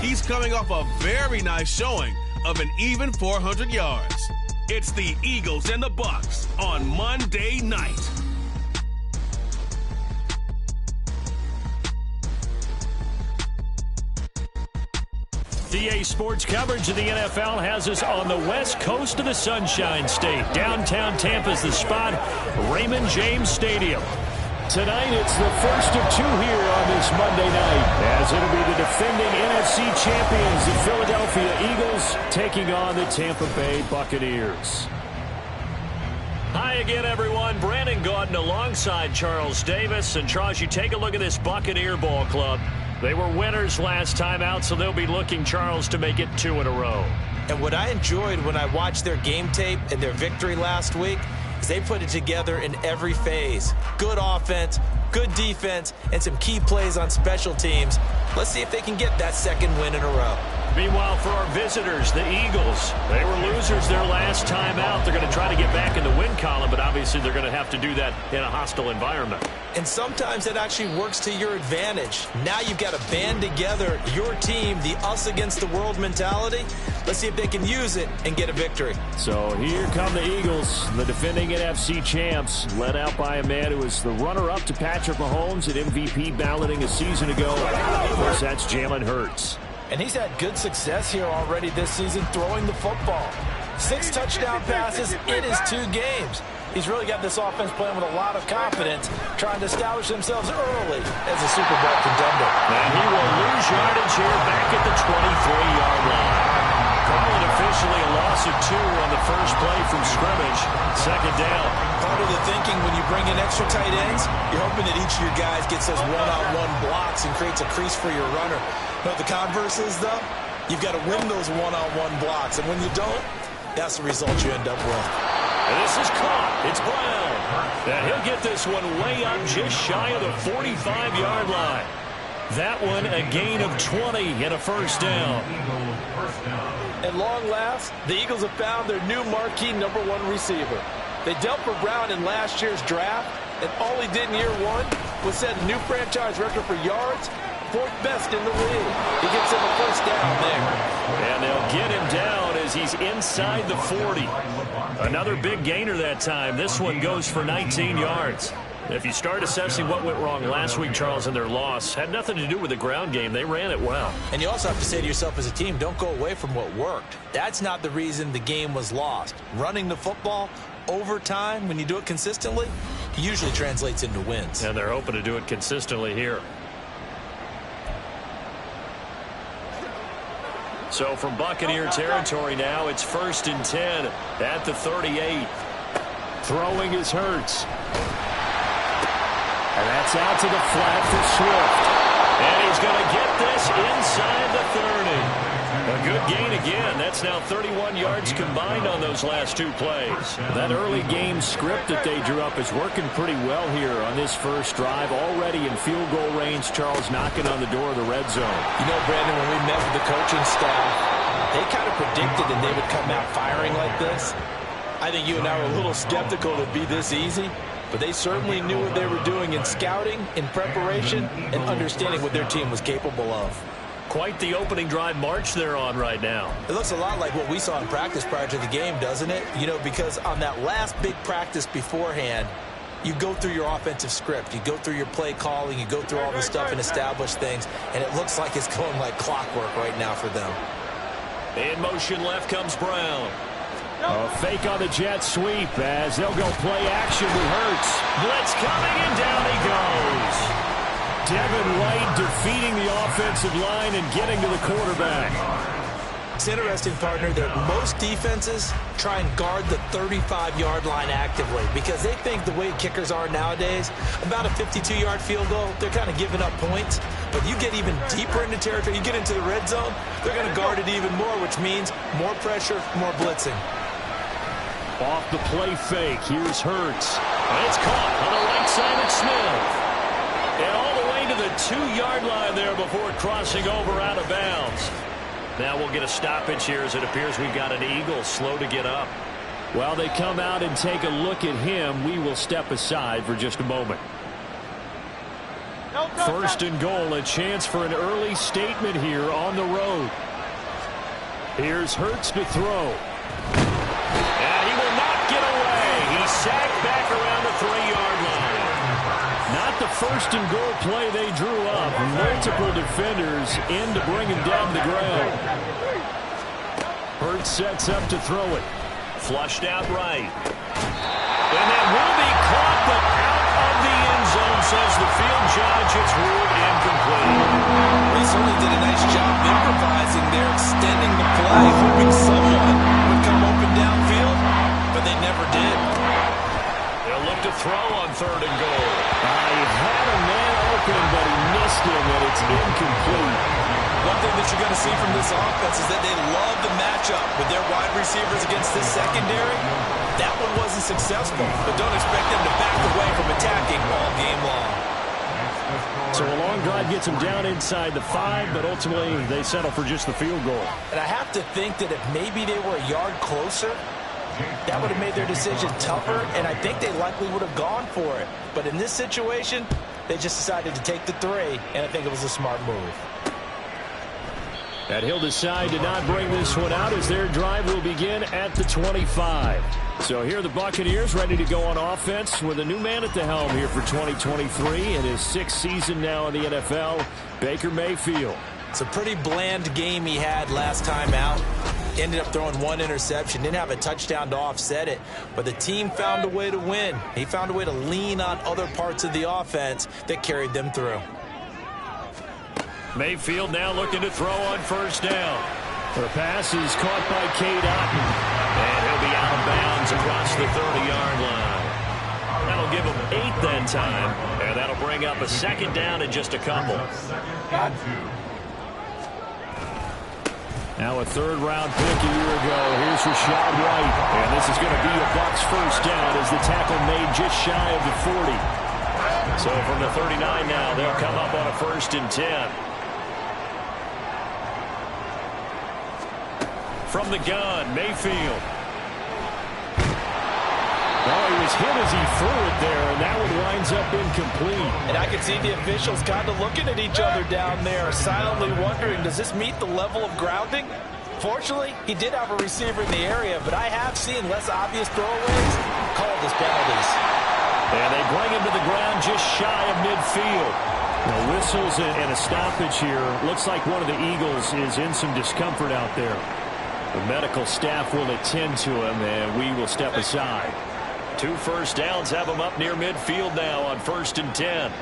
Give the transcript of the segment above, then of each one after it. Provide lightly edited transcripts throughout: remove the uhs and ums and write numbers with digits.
He's coming off a very nice showing of an even 400 yards. It's the Eagles and the Bucs on Monday night. DA Sports coverage of the NFL has us on the west coast of the Sunshine State. Downtown Tampa's the spot, Raymond James Stadium. Tonight, it's the first of two here on this Monday night, as it'll be the defending NFC champions, the Philadelphia Eagles, taking on the Tampa Bay Buccaneers. Hi again, everyone. Brandon Gaudin alongside Charles Davis. And Charles, you take a look at this Buccaneer ball club. They were winners last time out, so they'll be looking, Charles, to make it 2 in a row. And what I enjoyed when I watched their game tape and their victory last week is they put it together in every phase. Good offense, good defense, and some key plays on special teams. Let's see if they can get that second win in a row. Meanwhile, for our visitors, the Eagles, they were losers their last time out. They're going to try to get back in the win column, but obviously they're going to have to do that in a hostile environment. And sometimes it actually works to your advantage. Now you've got to band together your team, the us against the world mentality. Let's see if they can use it and get a victory. So here come the Eagles, the defending NFC champs, led out by a man who was the runner-up to Patrick Mahomes at MVP balloting a season ago. Of course, that's Jalen Hurts. And he's had good success here already this season throwing the football. 6 touchdown passes in his 2 games. He's really got this offense playing with a lot of confidence, trying to establish themselves early as a Super Bowl contender. And he will lose yardage here back at the 23-yard line. Calling officially a loss of 2 on the first play from scrimmage. Second down. Part of the thinking when you bring in extra tight ends, you're hoping that each of your guys gets those one-on-one blocks and creates a crease for your runner. But the converse is, though, you've got to win those one-on-one blocks. And when you don't, that's the result you end up with. And this is caught. It's Brown. And he'll get this one way up just shy of the 45-yard line. That one a gain of 20 and a first down. At long last, the Eagles have found their new marquee #1 receiver. They dealt for Brown in last year's draft, and all he did in year 1 was set a new franchise record for yards, 4th best in the league. He gets him a first down there. And they'll get him down as he's inside the 40. Another big gainer that time. This one goes for 19 yards. If you start assessing what went wrong last week, Charles, in their loss, had nothing to do with the ground game. They ran it well. And you also have to say to yourself as a team, don't go away from what worked. That's not the reason the game was lost. Running the football over time, when you do it consistently, usually translates into wins. And they're hoping to do it consistently here. So from Buccaneer territory now, it's 1st and 10 at the 38. Throwing is Hurts. And that's out to the flat for Swift. And he's going to get this inside the 30. A good gain again. That's now 31 yards combined on those last 2 plays. That early game script that they drew up is working pretty well here on this first drive. Already in field goal range, Charles knocking on the door of the red zone. You know, Brandon, when we met with the coaching staff, they kind of predicted that they would come out firing like this. I think you and I were a little skeptical it would be this easy. But they certainly knew what they were doing in scouting, in preparation, and understanding what their team was capable of. Quite the opening drive march they're on right now. It looks a lot like what we saw in practice prior to the game, doesn't it? You know, because on that last big practice beforehand, you go through your offensive script. You go through your play calling. You go through all the stuff and establish things. And it looks like it's going like clockwork right now for them. In motion left comes Brown. A fake on the jet sweep as they'll go play action with Hurts. Blitz coming and down he goes. Devin White defeating the offensive line and getting to the quarterback. It's interesting, partner, that most defenses try and guard the 35-yard line actively because they think the way kickers are nowadays, about a 52-yard field goal, they're kind of giving up points. But you get even deeper into territory, you get into the red zone, they're going to guard it even more, which means more pressure, more blitzing. Off the play fake, here's Hurts. And it's caught on the right side of Smith. And all the way to the 2-yard line there before crossing over out of bounds. Now we'll get a stoppage here as it appears we've got an Eagle slow to get up. While they come out and take a look at him, we will step aside for just a moment. First and goal, a chance for an early statement here on the road. Here's Hurts to throw. And he will not get away. He's sacked back around the 3-yard line. Not the first and goal play they drew up. Multiple defenders in to bring him down the ground. Hurts sets up to throw it. Flushed out right. And that will be caught, but out of the end zone, says the field judge. It's ruled incomplete. He certainly did a nice job improvising there, extending the play, hoping someone would come open downfield, but they never did. They'll look to throw on third and goal. He had a man open, but he missed him, and it's incomplete. One thing that you're going to see from this offense is that they love the matchup with their wide receivers against this secondary. That one wasn't successful, but don't expect them to back away from attacking all game long. So a long drive gets them down inside the 5, but ultimately they settle for just the field goal. And I have to think that if maybe they were a yard closer, that would have made their decision tougher, and I think they likely would have gone for it. But in this situation, they just decided to take the 3, and I think it was a smart move. And he'll decide to not bring this one out as their drive will begin at the 25. So here are the Buccaneers ready to go on offense with a new man at the helm here for 2023 in his 6th season now in the NFL, Baker Mayfield. It's a pretty bland game he had last time out. Ended up throwing 1 interception, didn't have a touchdown to offset it, but the team found a way to win. He found a way to lean on other parts of the offense that carried them through. Mayfield now looking to throw on first down. The pass is caught by Cade Otton. And he'll be out of bounds across the 30-yard line. That'll give him 8 that time. And that'll bring up a second down in just a couple. Now a third-round pick a year ago. Here's Rashad White. And this is going to be a Bucs first down as the tackle made just shy of the 40. So from the 39 now, they'll come up on a 1st and 10. From the gun, Mayfield. Oh, he was hit as he threw it there, and that one winds up incomplete. And I can see the officials kind of looking at each other down there, silently wondering, does this meet the level of grounding? Fortunately, he did have a receiver in the area, but I have seen less obvious throwaways called as penalties. And they bring him to the ground just shy of midfield. Now, whistles and a stoppage here. Looks like one of the Eagles is in some discomfort out there. The medical staff will attend to him, and we will step aside. 2 first downs have him up near midfield now on 1st and 10.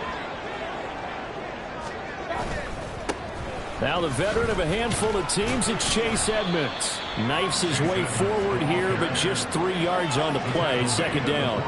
Now the veteran of a handful of teams, it's Chase Edmonds. Knifes his way forward here, but just 3 yards on the play, 2nd down.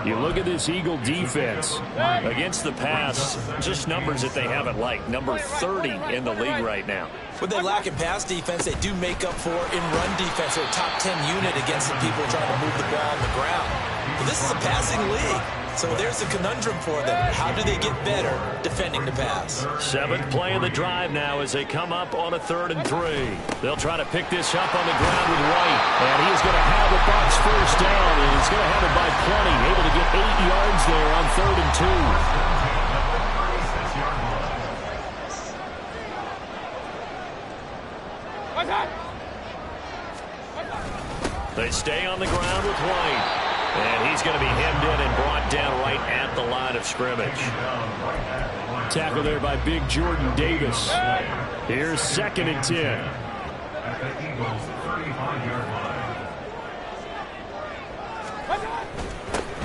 You look at this Eagle defense. Against the pass, just numbers that they haven't liked. Number 30 in the league right now. What they lack in pass defense, they do make up for in run defense. They're a top 10 unit against the people trying to move the ball on the ground. But this is a passing league. So there's a conundrum for them. How do they get better defending the pass? 7th play of the drive now as they come up on a 3rd and 3. They'll try to pick this up on the ground with White. And he's going to have the Bucs first down. And he's going to have it by plenty. Able to get 8 yards there on 3rd and 2. They stay on the ground with White. And he's going to be hemmed in and brought down right at the line of scrimmage. Tackle there by big Jordan Davis. Here's 2nd and 10.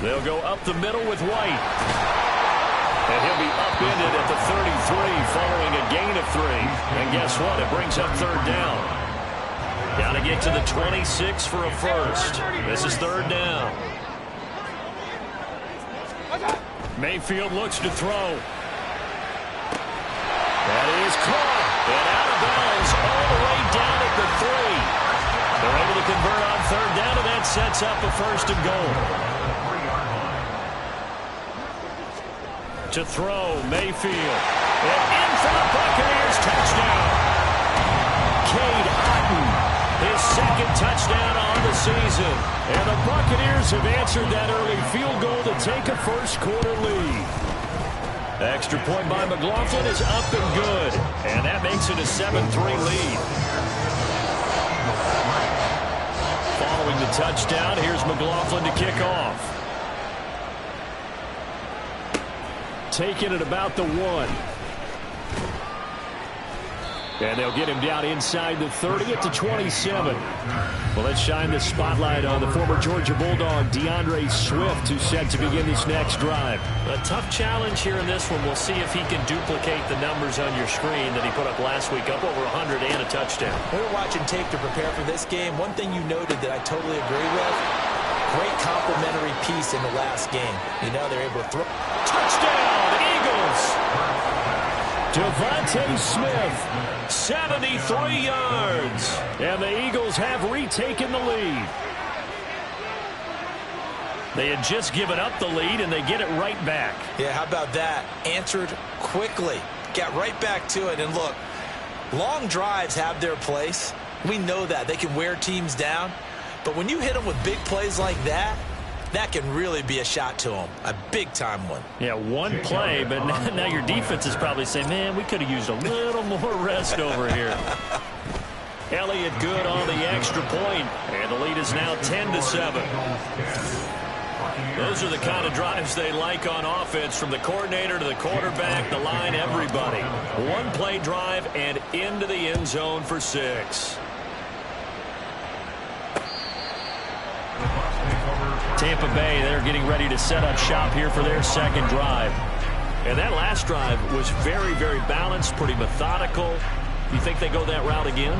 They'll go up the middle with White. And he'll be upended at the 33 following a gain of 3. And guess what? It brings up 3rd down. Got to get to the 26 for a first. This is 3rd down. Mayfield looks to throw. That is caught. And out of bounds all the way down at the 3. They're able to convert on 3rd down, and that sets up a 1st and goal. To throw, Mayfield. And in for the Buccaneers, touchdown. Cade Otton, his 2nd touchdown on the season. And the Buccaneers have answered that early field goal to take a 1st quarter lead. Extra point by McLaughlin is up and good. And that makes it a 7-3 lead. Following the touchdown, here's McLaughlin to kick off. Taking it about the 1. And they'll get him down inside the 30 at the 27. Well, let's shine the spotlight on the former Georgia Bulldog, DeAndre Swift, who's set to begin this next drive. A tough challenge here in this one. We'll see if he can duplicate the numbers on your screen that he put up last week, up over 100 and a touchdown. We were watching tape to prepare for this game. One thing you noted that I totally agree with, great complimentary piece in the last game. You know, they're able to throw. Touchdown, Eagles! Devontae Smith, 73 yards. And the Eagles have retaken the lead. They had just given up the lead, and they get it right back. Yeah, how about that? Answered quickly. Got right back to it. And look, long drives have their place. We know that. They can wear teams down. But when you hit them with big plays like that, that can really be a shot to them. A big-time one. Yeah, one play, but now your defense is probably saying, man, we could have used a little more rest over here. Elliott good on the extra point, and the lead is now 10-7. Those are the kind of drives they like on offense, from the coordinator to the quarterback, the line, everybody. One-play drive and into the end zone for 6. Tampa Bay, they're getting ready to set up shop here for their second drive. And that last drive was very, very balanced, pretty methodical. You think they go that route again?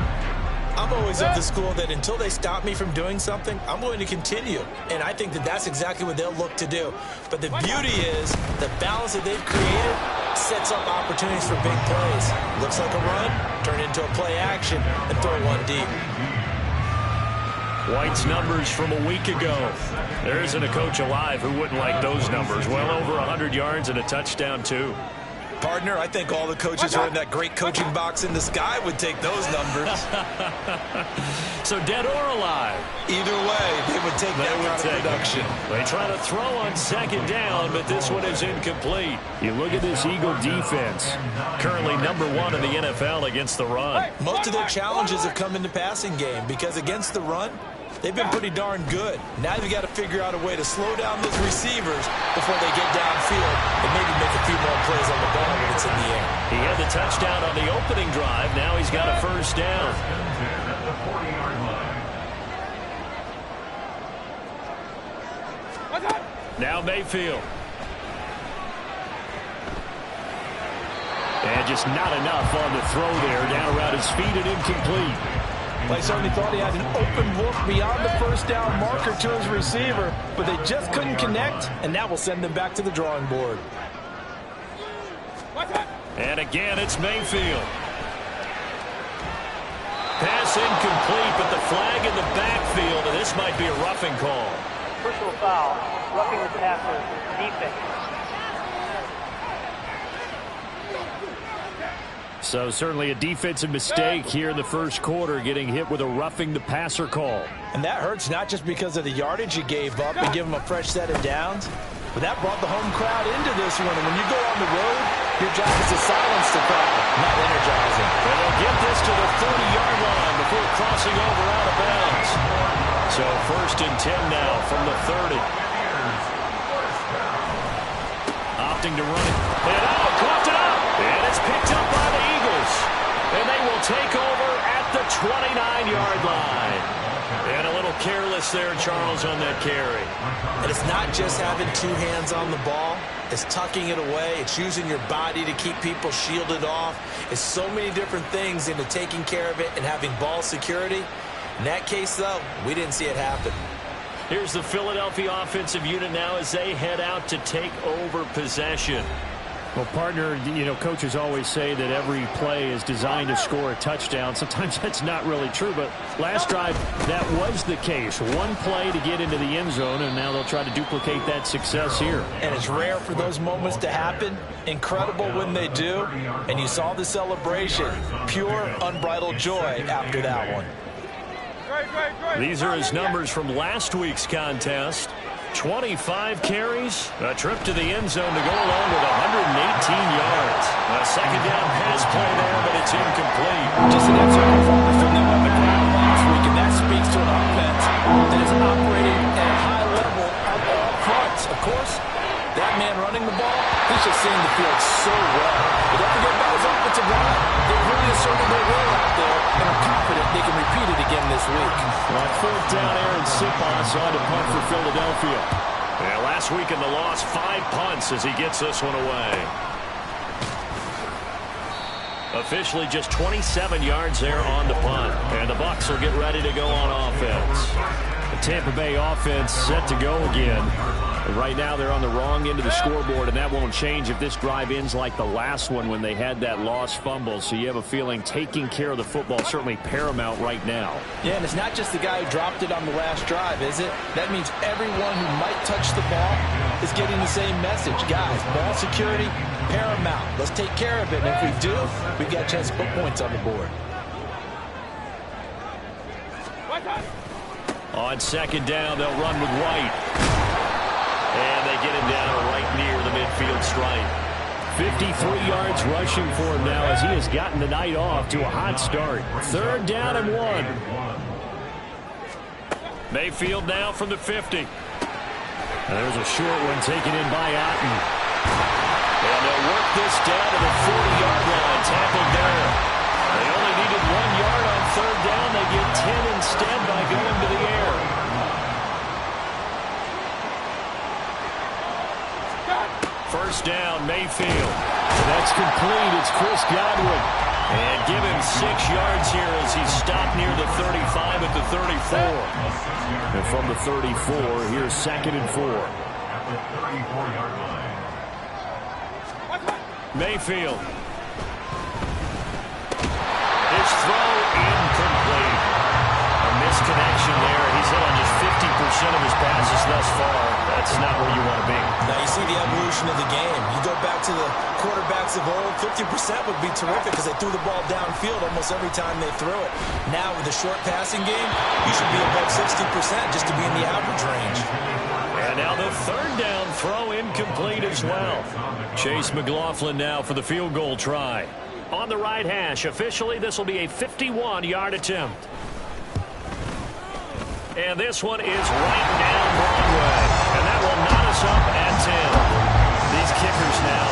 I'm always of the school that until they stop me from doing something, I'm going to continue. And I think that that's exactly what they'll look to do. But the beauty is the balance that they've created sets up opportunities for big plays. Looks like a run, turn into a play action, and throw one deep. White's numbers from a week ago. There isn't a coach alive who wouldn't like those numbers. Well over 100 yards and a touchdown, too. Partner, I think all the coaches are in that great coaching box in the sky would take those numbers. So dead or alive? Either way, they would take that kind of production. They try to throw on second down, but this one is incomplete. You look at this Eagle defense, currently number 1 in the NFL against the run. Most of their challenges have come in the passing game because against the run, they've been pretty darn good. Now you've got to figure out a way to slow down those receivers before they get downfield and maybe make a few more plays on the ball when it's in the air. He had the touchdown on the opening drive. Now he's got a first down. Now Mayfield. And just not enough on the throw there. Down around his feet and incomplete. They certainly thought he had an open look beyond the first down marker to his receiver, but they just couldn't connect, and that will send them back to the drawing board. And again, it's Mayfield. Pass incomplete, but the flag in the backfield, and this might be a roughing call. Personal foul, roughing the passer, defense. So certainly a defensive mistake here in the first quarter, getting hit with a roughing the passer call. And that hurts not just because of the yardage you gave up and give them a fresh set of downs, but that brought the home crowd into this one. And when you go on the road, your job is to silence the crowd, not energizing. And they'll get this to the 30-yard line before crossing over out of bounds. So 1st and 10 now from the 30. Opting to run it. And coughed it up. And it's picked up by the Eagles. And they will take over at the 29-yard line. And a little careless there, Charles, on that carry. And it's not just having two hands on the ball. It's tucking it away. It's using your body to keep people shielded off. It's so many different things into taking care of it and having ball security. In that case, though, we didn't see it happen. Here's the Philadelphia offensive unit now as they head out to take over possession. Well, partner, you know, coaches always say that every play is designed to score a touchdown. Sometimes that's not really true, but last drive, that was the case. One play to get into the end zone, and now they'll try to duplicate that success here. And it's rare for those moments to happen. Incredible when they do. And you saw the celebration. Pure, unbridled joy after that one. These are his numbers from last week's contest. 25 carries, a trip to the end zone to go along with 118 yards. A second down pass play there, but it's incomplete. Just an excellent performance from them on the ground last week, and that speaks to an offense that is operating at a high level on all fronts. Of course, that man running the ball, he's just seeing the field so well. But don't forget about his offensive line. They've really asserted their will out there, and I'm confident they can repeat it again this week. On fourth down, Aaron Sipos on to punt for Philadelphia. Yeah, last week in the loss, 5 punts as he gets this one away. Officially just 27 yards there on the punt. And the Bucs will get ready to go on offense. The Tampa Bay offense set to go again. And right now they're on the wrong end of the scoreboard, and that won't change if this drive ends like the last one when they had that lost fumble. So you have a feeling taking care of the football is certainly paramount right now. Yeah, and it's not just the guy who dropped it on the last drive, is it? That means everyone who might touch the ball is getting the same message. Guys, ball security, paramount. Let's take care of it. And if we do, we've got a chance to put points on the board. On second down, they'll run with White. And they get him down right near the midfield stripe. 53 yards rushing for him now as he has gotten the night off to a hot start. Third down and 1. Mayfield now from the 50. And there's a short one taken in by Otten. And they'll work this down to the 40-yard line. Tackled there. They only needed 1 yard on third down. They get 10 instead by going to the air. First down, Mayfield. And that's complete. It's Chris Godwin. And give him 6 yards here as he's stopped near the 35 at the 34. And from the 34, here's 2nd and 4. Mayfield. His throw incomplete. A misconnection there. He's hit on just 50% of his passes thus far. That's not where you want to be. Now you see the evolution of the game. You go back to the quarterbacks of old, 50% would be terrific because they threw the ball downfield almost every time they threw it. Now with the short passing game, you should be above 60% just to be in the average range. And now the third down throw incomplete as well. Chase McLaughlin now for the field goal try. On the right hash, officially this will be a 51-yard attempt. And this one is right down Broadway. And that will knot us up at 10. These kickers now,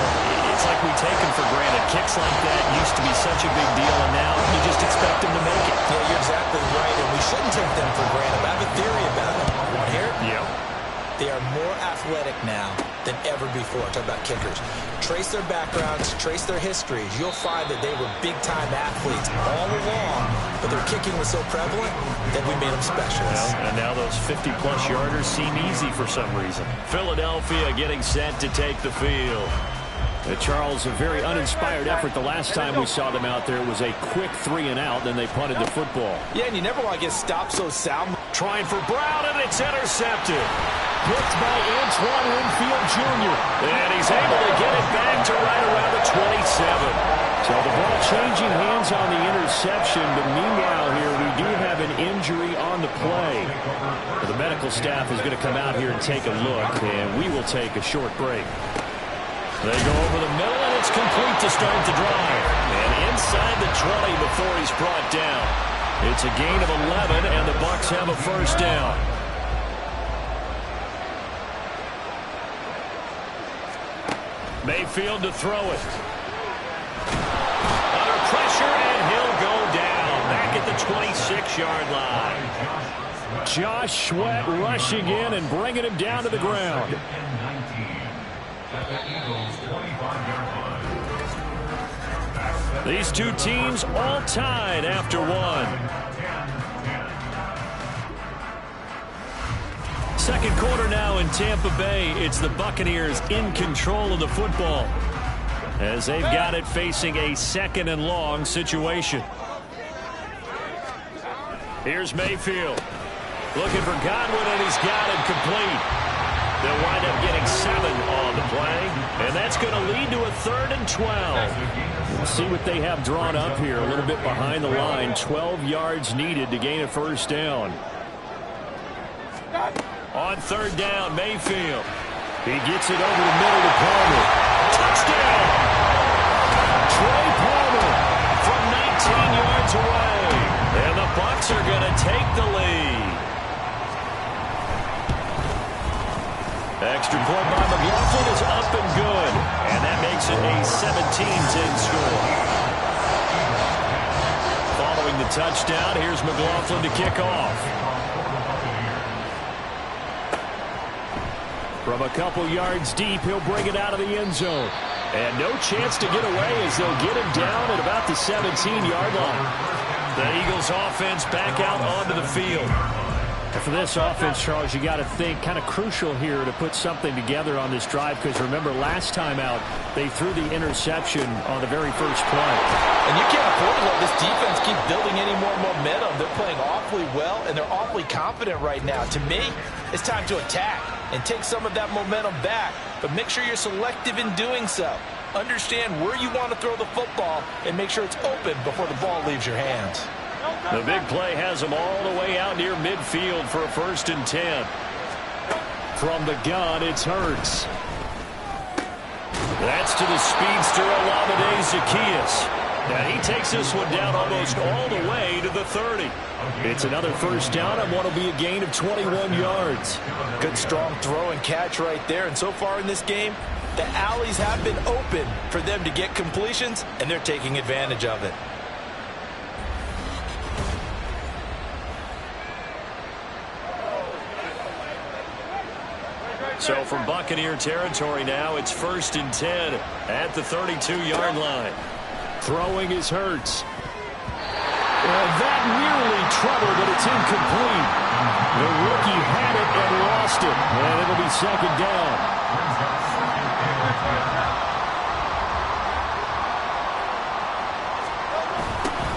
it's like we take them for granted. Kicks like that used to be such a big deal, and now you just expect them to make it. Yeah, you're exactly right, and we shouldn't take them for granted. I have a theory about it. You want to hear it? Yeah. They are more athletic now than ever before. Talk about kickers. Trace their backgrounds, trace their histories. You'll find that they were big-time athletes all along, but their kicking was so prevalent that we made them specialists. Well, and now those 50-plus yarders seem easy for some reason. Philadelphia getting set to take the field. Charles, a very uninspired effort. The last time we saw them out there was a quick 3-and-out, then they punted the football. Yeah, and you never want to get stopped so sound. Trying for Brown, and it's intercepted. Picked by Antoine Winfield Jr. And he's able to get it back to right around the 27. So the ball changing hands on the interception, but meanwhile here we do have an injury on the play. The medical staff is going to come out here and take a look, and we will take a short break. They go over the middle, and it's complete to start the drive. And inside the 20 before he's brought down. It's a gain of 11, and the Bucs have a first down. Mayfield to throw it. Under pressure, and he'll go down. Back at the 26-yard line. Josh Sweat rushing in and bringing him down to the ground. These two teams all tied after one. Second quarter now in Tampa Bay. It's the Buccaneers in control of the football as they've got it facing a 2nd and long situation. Here's Mayfield looking for Godwin, and he's got it complete. They'll wind up getting 7 on the play, and that's going to lead to a 3rd and 12. We'll see what they have drawn up here a little bit behind the line. 12 yards needed to gain a first down. On third down, Mayfield. He gets it over the middle to Palmer. Touchdown! Trey Palmer from 19 yards away. And the Bucs are going to take the lead. Extra point by McLaughlin is up and good. And that makes it a 17-10 score. Following the touchdown, here's McLaughlin to kick off. From a couple yards deep, he'll bring it out of the end zone. And no chance to get away as they'll get him down at about the 17-yard line. The Eagles offense back out onto the field. And for this offense, Charles, you got to think kind of crucial here to put something together on this drive, because remember last time out they threw the interception on the very first play. And you can't afford to let this defense keep building any more momentum. They're playing awfully well, and they're awfully confident right now. To me, it's time to attack and take some of that momentum back, but make sure you're selective in doing so. Understand where you want to throw the football and make sure it's open before the ball leaves your hands. The big play has them all the way out near midfield for a 1st and 10. From the gun, it's Hurts. That's to the speedster, Olamide Zaccheaus. And he takes this one down almost all the way to the 30. It's another 1st down and what will be a gain of 21 yards. Good, strong throw and catch right there. And so far in this game, the alleys have been open for them to get completions, and they're taking advantage of it. So from Buccaneer territory now, it's 1st and 10 at the 32-yard line. Throwing is Hurts. That nearly trouble, but it's incomplete. The rookie had it and lost it, and it'll be 2nd down.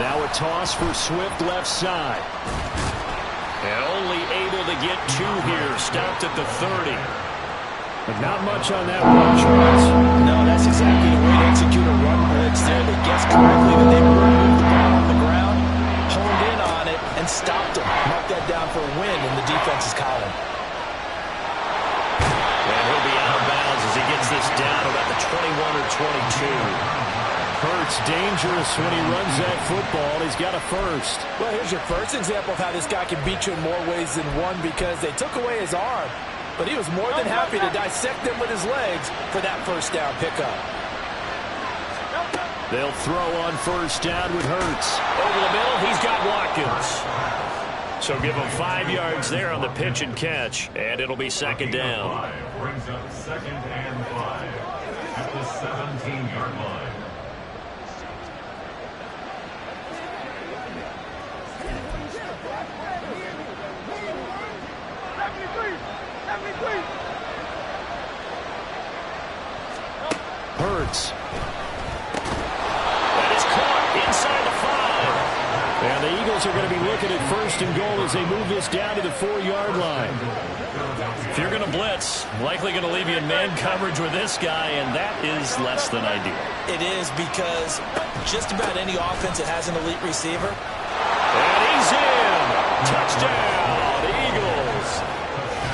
Now a toss for Swift left side. And only able to get 2 here, stopped at the 30. But not much on that run, Charles. No, that's exactly the way to execute a run blitz there. They guessed correctly that they were going to move the ball on the ground, honed in on it, and stopped them. Mark that down for a win in the defense's column. And he'll be out of bounds as he gets this down about the 21 or 22. Hurts dangerous when he runs that football. He's got a first. Well, here's your first example of how this guy can beat you in more ways than one, because they took away his arm, but he was more than happy to dissect them with his legs for that 1st down pickup. They'll throw on 1st down with Hurts. Over the middle, he's got Watkins. So give him 5 yards there on the pitch and catch, and it'll be 2nd down. Brings up 2nd and 5 at the 17-yard line. Hurts. That is caught inside the 5. And the Eagles are going to be looking at 1st and goal as they move this down to the 4-yard line. If you're going to blitz, likely going to leave you in man coverage with this guy, and that is less than ideal. It is, because just about any offense that has an elite receiver. And he's in. Touchdown, Eagles.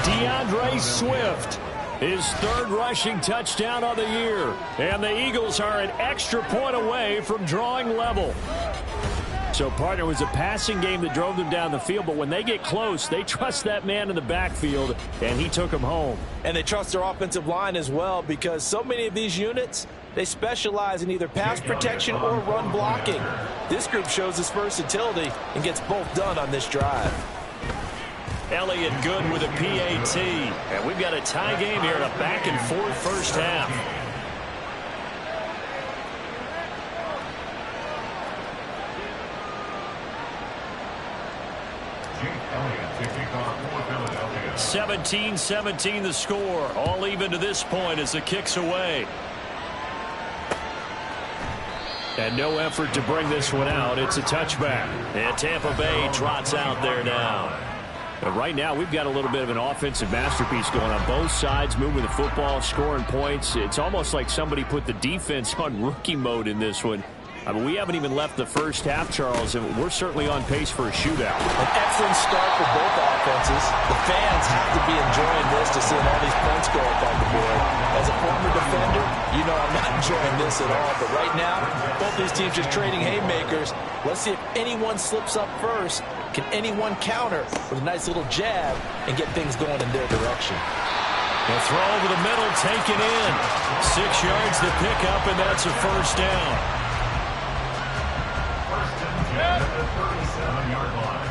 DeAndre Swift. His 3rd rushing touchdown of the year. And the Eagles are an extra point away from drawing level. So, partner, it was a passing game that drove them down the field, but when they get close, they trust that man in the backfield, and he took them home. And they trust their offensive line as well, because so many of these units, they specialize in either pass protection or run blocking. This group shows its versatility and gets both done on this drive. Elliott good with a PAT. And we've got a tie game here in a back-and-forth 1st half. Elliott to kick off for Philadelphia. 17-17 the score. All even to this point as the kick's away. And no effort to bring this one out. It's a touchback. And Tampa Bay trots out there now. But right now, we've got a little bit of an offensive masterpiece going on both sides, moving the football, scoring points. It's almost like somebody put the defense on rookie mode in this one. I mean, we haven't even left the first half, Charles, and we're certainly on pace for a shootout. An excellent start for both offenses. The fans have to be enjoying this to see all these points go up on the board. As a former defender, you know I'm not enjoying this at all. But right now, both these teams just trading haymakers. Let's see if anyone slips up first. Can anyone counter with a nice little jab and get things going in their direction? The throw over the middle, taken in. 6 yards to pick up, and that's a first down. At the 37-yard line.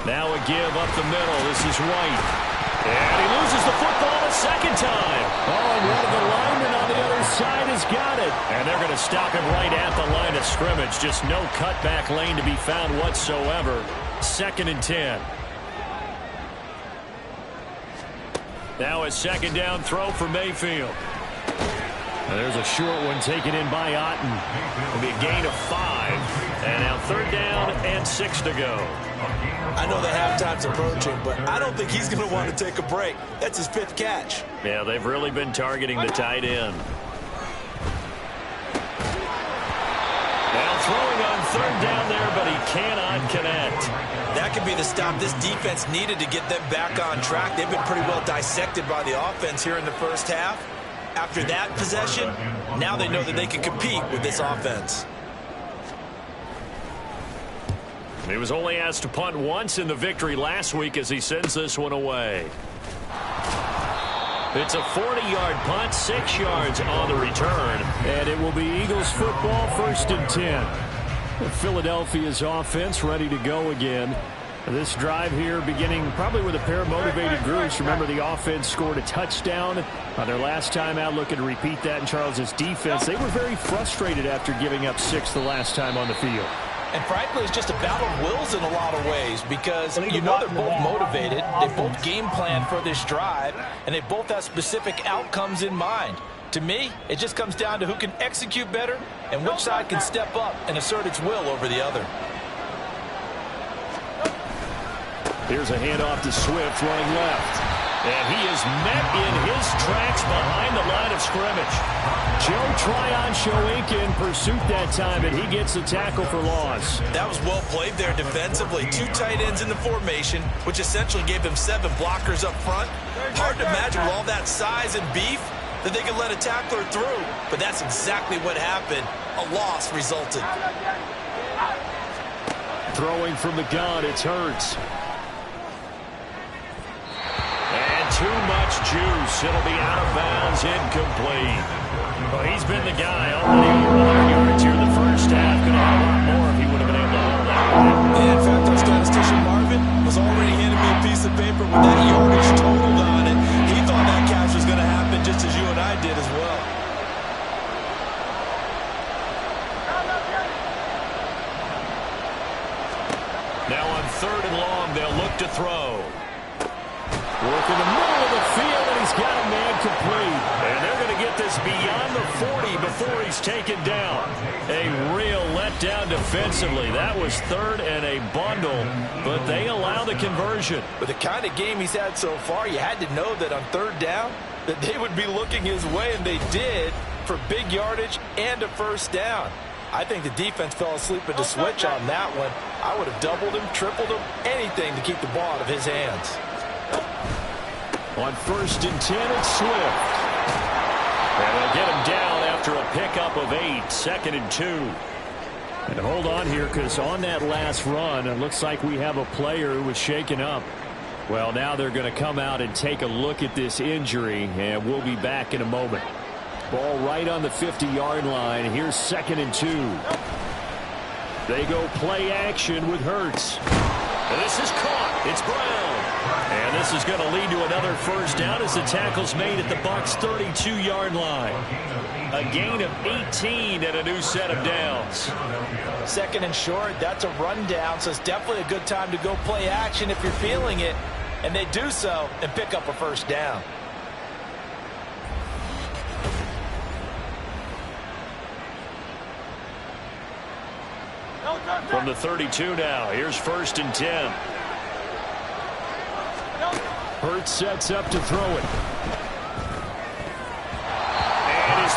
Now a give up the middle. This is White. And he loses the football a second time. Oh, and one of the linemen on the other side has got it. And they're going to stop him right at the line of scrimmage. Just no cutback lane to be found whatsoever. 2nd and 10. Now a second down throw for Mayfield. There's a short one taken in by Otten. It'll be a gain of 5. And now 3rd down and 6 to go. I know the halftime's approaching, but I don't think he's going to want to take a break. That's his 5th catch. Yeah, they've really been targeting the tight end. Now throwing on 3rd down there, but he cannot connect. That could be the stop this defense needed to get them back on track. They've been pretty well dissected by the offense here in the first half. After that possession, now they know that they can compete with this offense. He was only asked to punt once in the victory last week as he sends this one away. It's a 40-yard punt, 6 yards on the return. And it will be Eagles football, 1st and 10. Philadelphia's offense ready to go again. This drive here beginning probably with a pair of motivated groups. Remember, the offense scored a touchdown on their last time out. Looking to repeat that in Charles's defense. They were very frustrated after giving up 6 the last time on the field. And frankly, it's just a battle of wills in a lot of ways because you know they're both motivated. They both game plan for this drive, and they both have specific outcomes in mind. To me, it just comes down to who can execute better and which side can step up and assert its will over the other. Here's a handoff to Swift running left. And he is met in his tracks behind the line of scrimmage. Joe Tryon in pursuit that time, and he gets the tackle for loss. That was well played there defensively. 2 tight ends in the formation, which essentially gave them 7 blockers up front. Hard to imagine with all that size and beef that they could let a tackler through. But that's exactly what happened. A loss resulted. Throwing from the gun, it's Hurts. Too much juice. It'll be out of bounds, incomplete. Well, he's been the guy already over 100 yards here in the first half. Could have had a lot more if he would have been able to hold that one. Yeah, in fact, our statistician Marvin was already handing me a piece of paper with that yardage totaled on it. He thought that catch was going to happen just as you and I did as well. Now on 3rd and long, they'll look to throw. Work in the middle of the field, and he's got a man complete. And they're going to get this beyond the 40 before he's taken down. A real letdown defensively. That was 3rd and a bundle, but they allow the conversion. With the kind of game he's had so far, you had to know that on 3rd down, that they would be looking his way, and they did, for big yardage and a first down. I think the defense fell asleep at the switch on that one. I would have doubled him, tripled him, anything to keep the ball out of his hands. On 1st and 10, it's Swift. And they'll get him down after a pickup of 8, 2nd and 2. And hold on here, because on that last run, it looks like we have a player who was shaken up. Well, now they're going to come out and take a look at this injury, and we'll be back in a moment. Ball right on the 50-yard line. Here's 2nd and 2. They go play action with Hurts. And this is caught. It's Brown. And this is going to lead to another first down as the tackle's made at the Bucs' 32-yard line. A gain of 18 and a new set of downs. 2nd and short, that's a rundown, so it's definitely a good time to go play action if you're feeling it. And they do so and pick up a first down. From the 32 now, here's 1st and 10. Hurts sets up to throw it.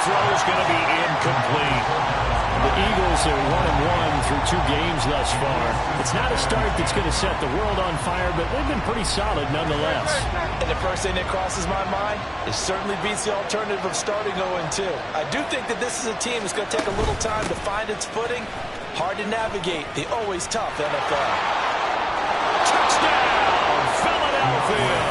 throw's going to be incomplete. The Eagles are 1-1 through 2 games thus far. It's not a start that's going to set the world on fire, but they've been pretty solid nonetheless. And the first thing that crosses my mind, it certainly beats the alternative of starting 0-2. I do think that this is a team that's going to take a little time to find its footing. Hard to navigate the always tough NFL. Touchdown, Philadelphia!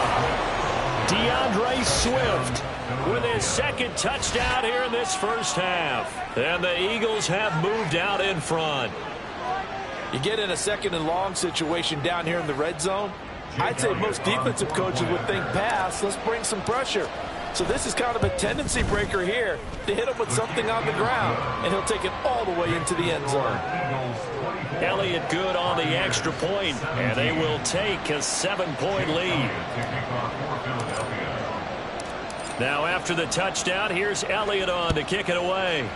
DeAndre Swift with his second touchdown here in this first half. And the Eagles have moved out in front. You get in a second and long situation down here in the red zone. I'd say most defensive coaches would think pass. Let's bring some pressure. So this is kind of a tendency breaker here to hit him with something on the ground. And he'll take it all the way into the end zone. Elliott good on the extra point, and they will take a 7-point lead. Now after the touchdown, here's Elliott on to kick it away.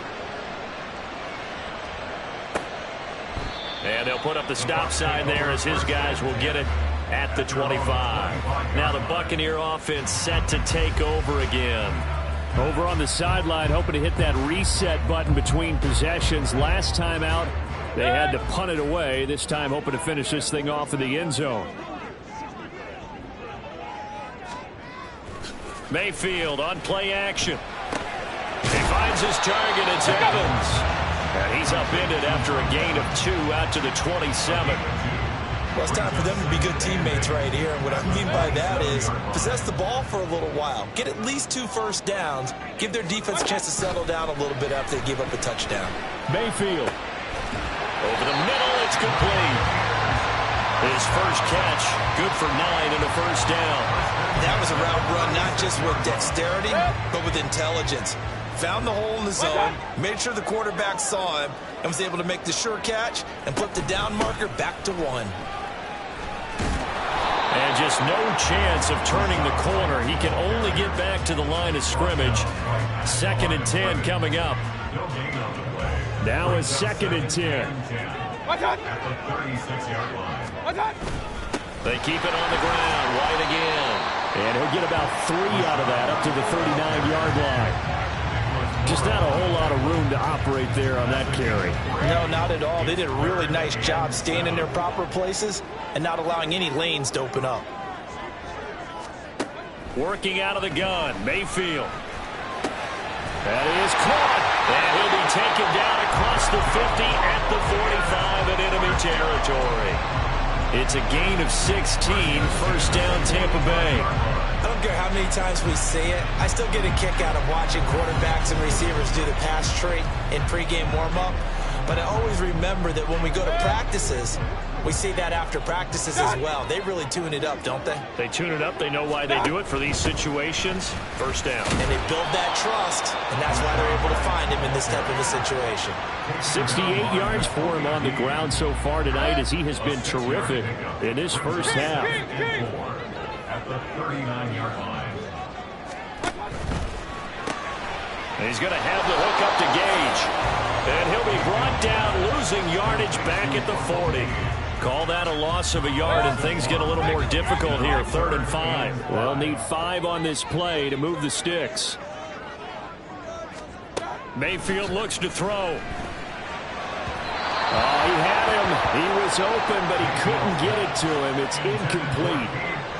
And they'll put up the stop sign there as his guys will get it at the 25. Now the Buccaneer offense set to take over again. Over on the sideline, hoping to hit that reset button between possessions. Last time out, they had to punt it away. This time hoping to finish this thing off in the end zone. Mayfield on play action. He finds his target. It's Evans. And he's upended after a gain of 2 out to the 27. Well, it's time for them to be good teammates right here. And what I mean by that is possess the ball for a little while. Get at least 2 first downs. Give their defense a chance to settle down a little bit after they give up a touchdown. Mayfield. Over the middle, it's complete. His first catch, good for 9 and a first down. That was a route run not just with dexterity, but with intelligence. Found the hole in the zone, made sure the quarterback saw him, and was able to make the sure catch and put the down marker back to 1. And just no chance of turning the corner. He can only get back to the line of scrimmage. 2nd and 10 coming up. Now it's 2nd and 10. They keep it on the ground. White again. And he'll get about 3 out of that up to the 39-yard line. Just not a whole lot of room to operate there on that carry. No, not at all. They did a really nice job staying in their proper places and not allowing any lanes to open up. Working out of the gun, Mayfield. That is caught. And he'll be taken down across the 50 at the 45 in enemy territory. It's a gain of 16, first down Tampa Bay. I don't care how many times we see it. I still get a kick out of watching quarterbacks and receivers do the pass tree in pregame warm-up. But I always remember that when we go to practices, we see that after practices as well. They really tune it up, don't they? They tune it up. They know why they do it for these situations. First down. And they build that trust, and that's why they're able to find him in this type of a situation. 68 yards for him on the ground so far tonight as he has been terrific in this first half. At the 39-yard line. And he's going to have the hook up to Gage. And he'll be brought down, losing yardage back at the 40. Call that a loss of a yard, and things get a little more difficult here. 3rd and 5. They'll need 5 on this play to move the sticks. Mayfield looks to throw. Oh, he had him. He was open, but he couldn't get it to him. It's incomplete.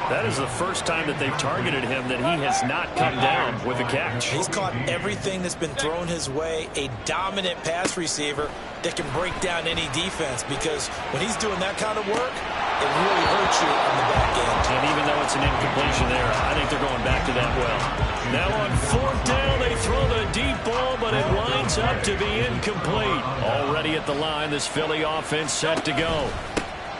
That is the first time that they've targeted him that he has not come down with a catch. He's caught everything that's been thrown his way. A dominant pass receiver that can break down any defense, because when he's doing that kind of work, it really hurts you on the back end. And even though it's an incompletion there, I think they're going back to that well. Now on 4th down, they throw the deep ball, but it winds up to be incomplete. Already at the line, this Philly offense set to go.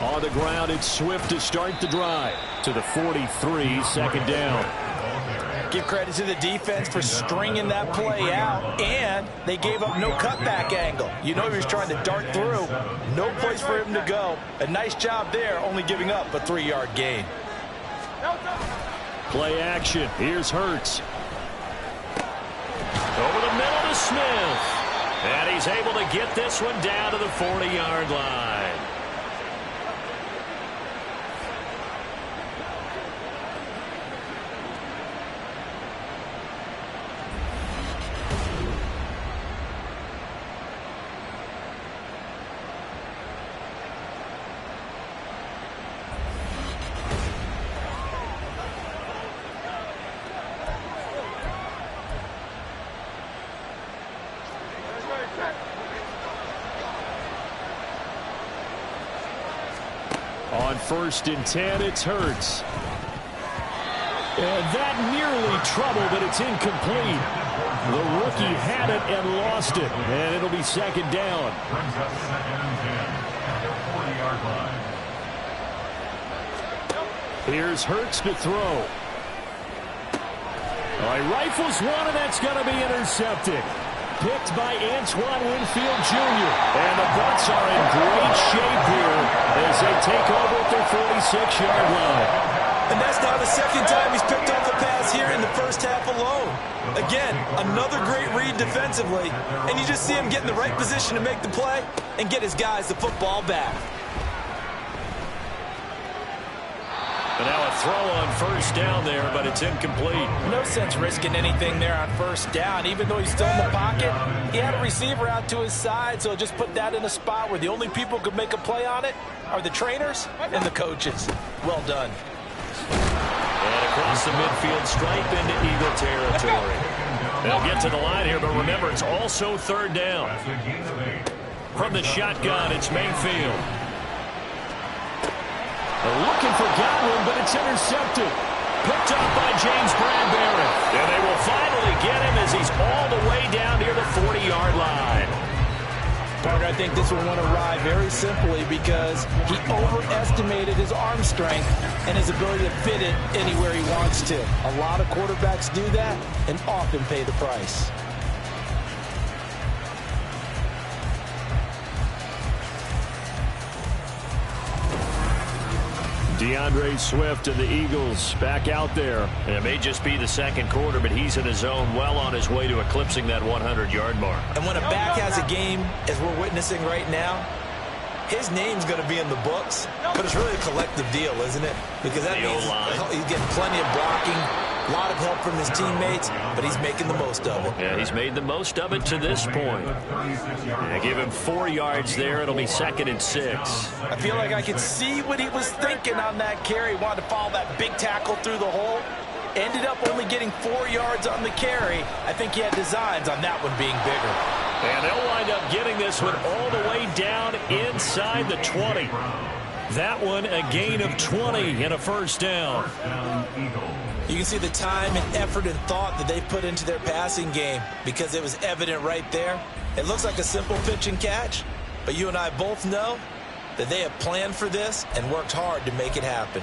On the ground, it's Swift to start the drive. To the 43, 2nd down. Give credit to the defense for stringing that play out, and they gave up no cutback angle. You know he was trying to dart through. No place for him to go. A nice job there, only giving up a 3-yard gain. Play action. Here's Hurts. Over the middle to Smith. And he's able to get this one down to the 40-yard line. On 1st and 10, it's Hurts. And that nearly trouble, but it's incomplete. The rookie had it and lost it. And it'll be 2nd down. Brings up 2nd and 10 at the 40-yard line. Here's Hurts to throw. All right, rifles one, and that's going to be intercepted. Picked by Antoine Winfield Jr. And the Bucs are in great shape here as they take over at their 46-yard line. And that's now the 2nd time he's picked off a pass here in the first half alone. Again, another great read defensively. And you just see him get in the right position to make the play and get his guys the football back. And now a throw on 1st down there, but it's incomplete. No sense risking anything there on 1st down. Even though he's still in the pocket, he had a receiver out to his side, so just put that in a spot where the only people who could make a play on it are the trainers and the coaches. Well done. And across the midfield stripe into Eagle territory. They'll get to the line here, but remember, it's also 3rd down. From the shotgun, it's Mayfield. They're looking for Godwin, but it's intercepted. Picked up by James Bradbury. And they will finally get him as he's all the way down near the 40-yard line. Partner, I think this will want to ride very simply because he overestimated his arm strength and his ability to fit it anywhere he wants to. A lot of quarterbacks do that and often pay the price. DeAndre Swift and the Eagles back out there. And it may just be the 2nd quarter, but he's in his zone, well on his way to eclipsing that 100-yard mark. And when a back has a game, as we're witnessing right now, his name's going to be in the books, but it's really a collective deal, isn't it? Because that means he's getting plenty of blocking, a lot of help from his teammates, but he's making the most of it. Yeah, he's made the most of it to this point. Yeah, give him 4 yards there. It'll be 2nd and 6. I feel like I could see what he was thinking on that carry. He wanted to follow that big tackle through the hole. Ended up only getting 4 yards on the carry. I think he had designs on that one being bigger. And they'll wind up getting this one all the way down inside the 20. That one a gain of 20 and a 1st down. You can see the time and effort and thought that they put into their passing game because it was evident right there. It looks like a simple pitch and catch, but you and I both know that they have planned for this and worked hard to make it happen.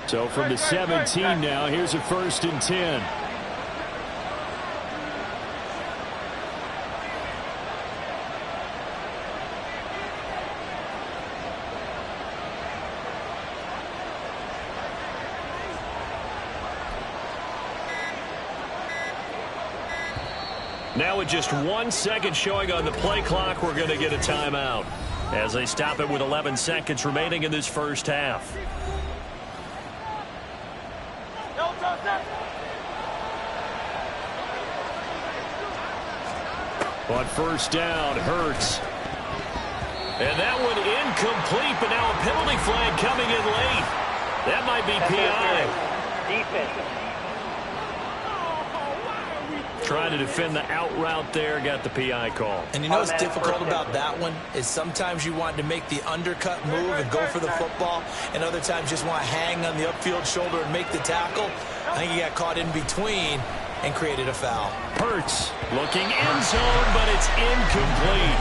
So from the 17 now, here's a 1st and 10. Now with just 1 second showing on the play clock, we're going to get a timeout as they stop it with 11 seconds remaining in this first half. On 1st down, Hurts. And that one incomplete, but now a penalty flag coming in late. That might be PI. Defense. Trying to defend the out route there, got the PI call. And you know what's difficult about that one is sometimes you want to make the undercut move and go for the football, and other times just want to hang on the upfield shoulder and make the tackle. I think he got caught in between and created a foul. Hurts looking end zone, but it's incomplete.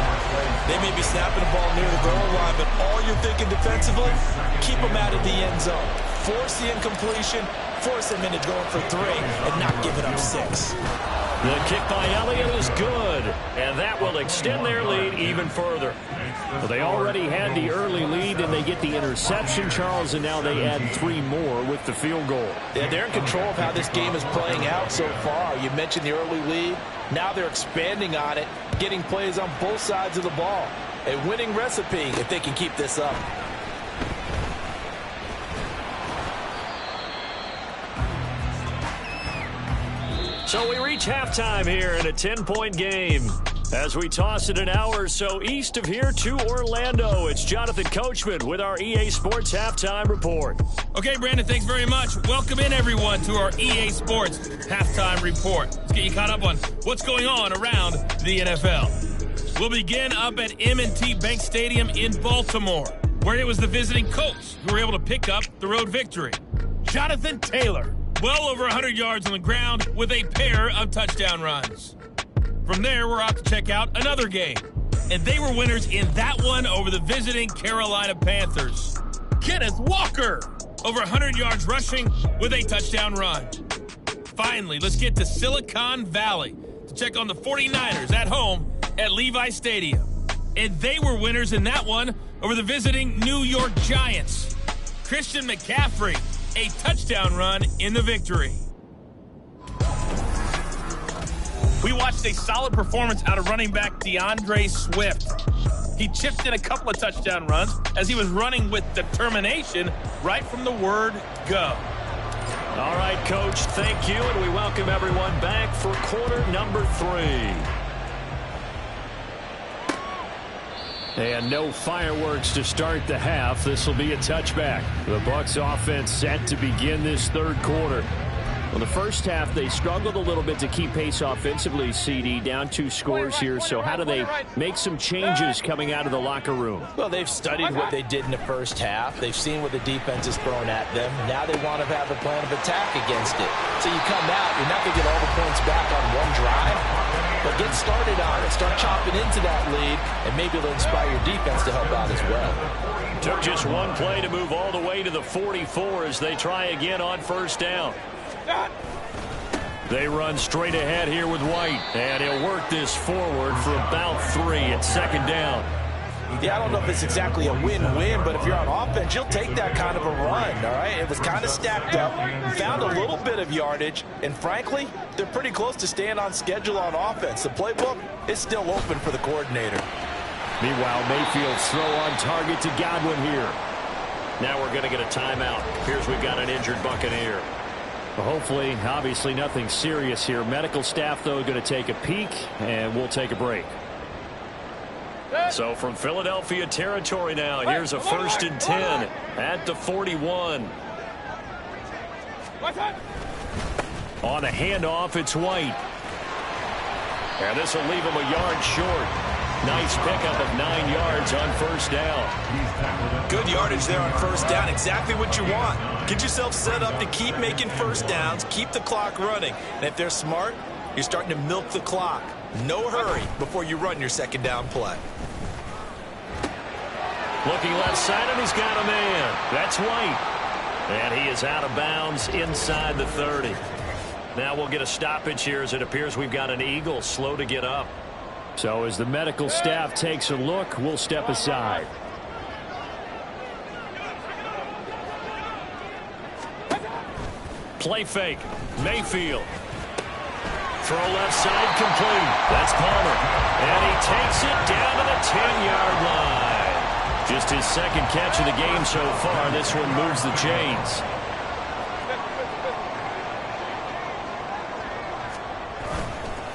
They may be snapping the ball near the goal line, but all you're thinking defensively, keep them out of the end zone. Force the incompletion, force them into going for 3 and not giving up 6. The kick by Elliott is good, and that will extend their lead even further. Well, they already had the early lead, and they get the interception, Charles, and now they add 3 more with the field goal. Yeah, they're in control of how this game is playing out so far. You mentioned the early lead. Now they're expanding on it, getting plays on both sides of the ball. A winning recipe if they can keep this up. So we reach halftime here in a 10-point game. As we toss it an hour or so east of here to Orlando, it's Jonathan Coachman with our EA Sports Halftime Report. Okay, Brandon, thanks very much. Welcome in, everyone, to our EA Sports Halftime Report. Let's get you caught up on what's going on around the NFL. We'll begin up at M&T Bank Stadium in Baltimore, where it was the visiting Colts who were able to pick up the road victory. Jonathan Taylor, well over 100 yards on the ground with a pair of touchdown runs. From there, we're off to check out another game, and they were winners in that one over the visiting Carolina Panthers. Kenneth Walker, over 100 yards rushing with a touchdown run. Finally, let's get to Silicon Valley to check on the 49ers at home at Levi Stadium. And they were winners in that one over the visiting New York Giants. Christian McCaffrey, a touchdown run in the victory. We watched a solid performance out of running back DeAndre Swift. He chipped in a couple of touchdown runs as he was running with determination right from the word go. All right, Coach, thank you, and we welcome everyone back for quarter number 3. And no fireworks to start the half. This will be a touchback. The Bucs offense set to begin this third quarter. Well, the first half, they struggled a little bit to keep pace offensively, CD, down 2 scores here. So how do they make some changes coming out of the locker room? Well, they've studied what they did in the first half. They've seen what the defense is throwing at them. Now they want to have a plan of attack against it. So you come out, you're not going to get all the points back on one drive, but get started on it. Start chopping into that lead, and maybe it'll inspire your defense to help out as well. Took just one play to move all the way to the 44 as they try again on first down. They run straight ahead here with White, and he'll work this forward for about 3 at second down. Yeah, I don't know if it's exactly a win-win, but if you're on offense, you'll take that kind of a run, all right? It was kind of stacked up, found a little bit of yardage, and frankly, they're pretty close to staying on schedule on offense. The playbook is still open for the coordinator. Meanwhile, Mayfield's throw on target to Godwin here. Now we're going to get a timeout. Here's we've got an injured Buccaneer. Well, hopefully, obviously nothing serious here. Medical staff, though, going to take a peek, and we'll take a break. So from Philadelphia territory now, here's a 1st and 10 at the 41. On a handoff, it's White. And this will leave him a yard short. Nice pickup of 9 yards on first down. Good yardage there on first down. Exactly what you want. Get yourself set up to keep making first downs, keep the clock running. And if they're smart, you're starting to milk the clock. No hurry before you run your second down play. Looking left side, and he's got a man. That's White. And he is out of bounds inside the 30. Now we'll get a stoppage here as it appears we've got an Eagle slow to get up. So as the medical staff takes a look, we'll step aside. Play fake. Mayfield. Throw left side complete. That's Palmer. And he takes it down to the 10-yard line. Just his second catch of the game so far. This one moves the chains.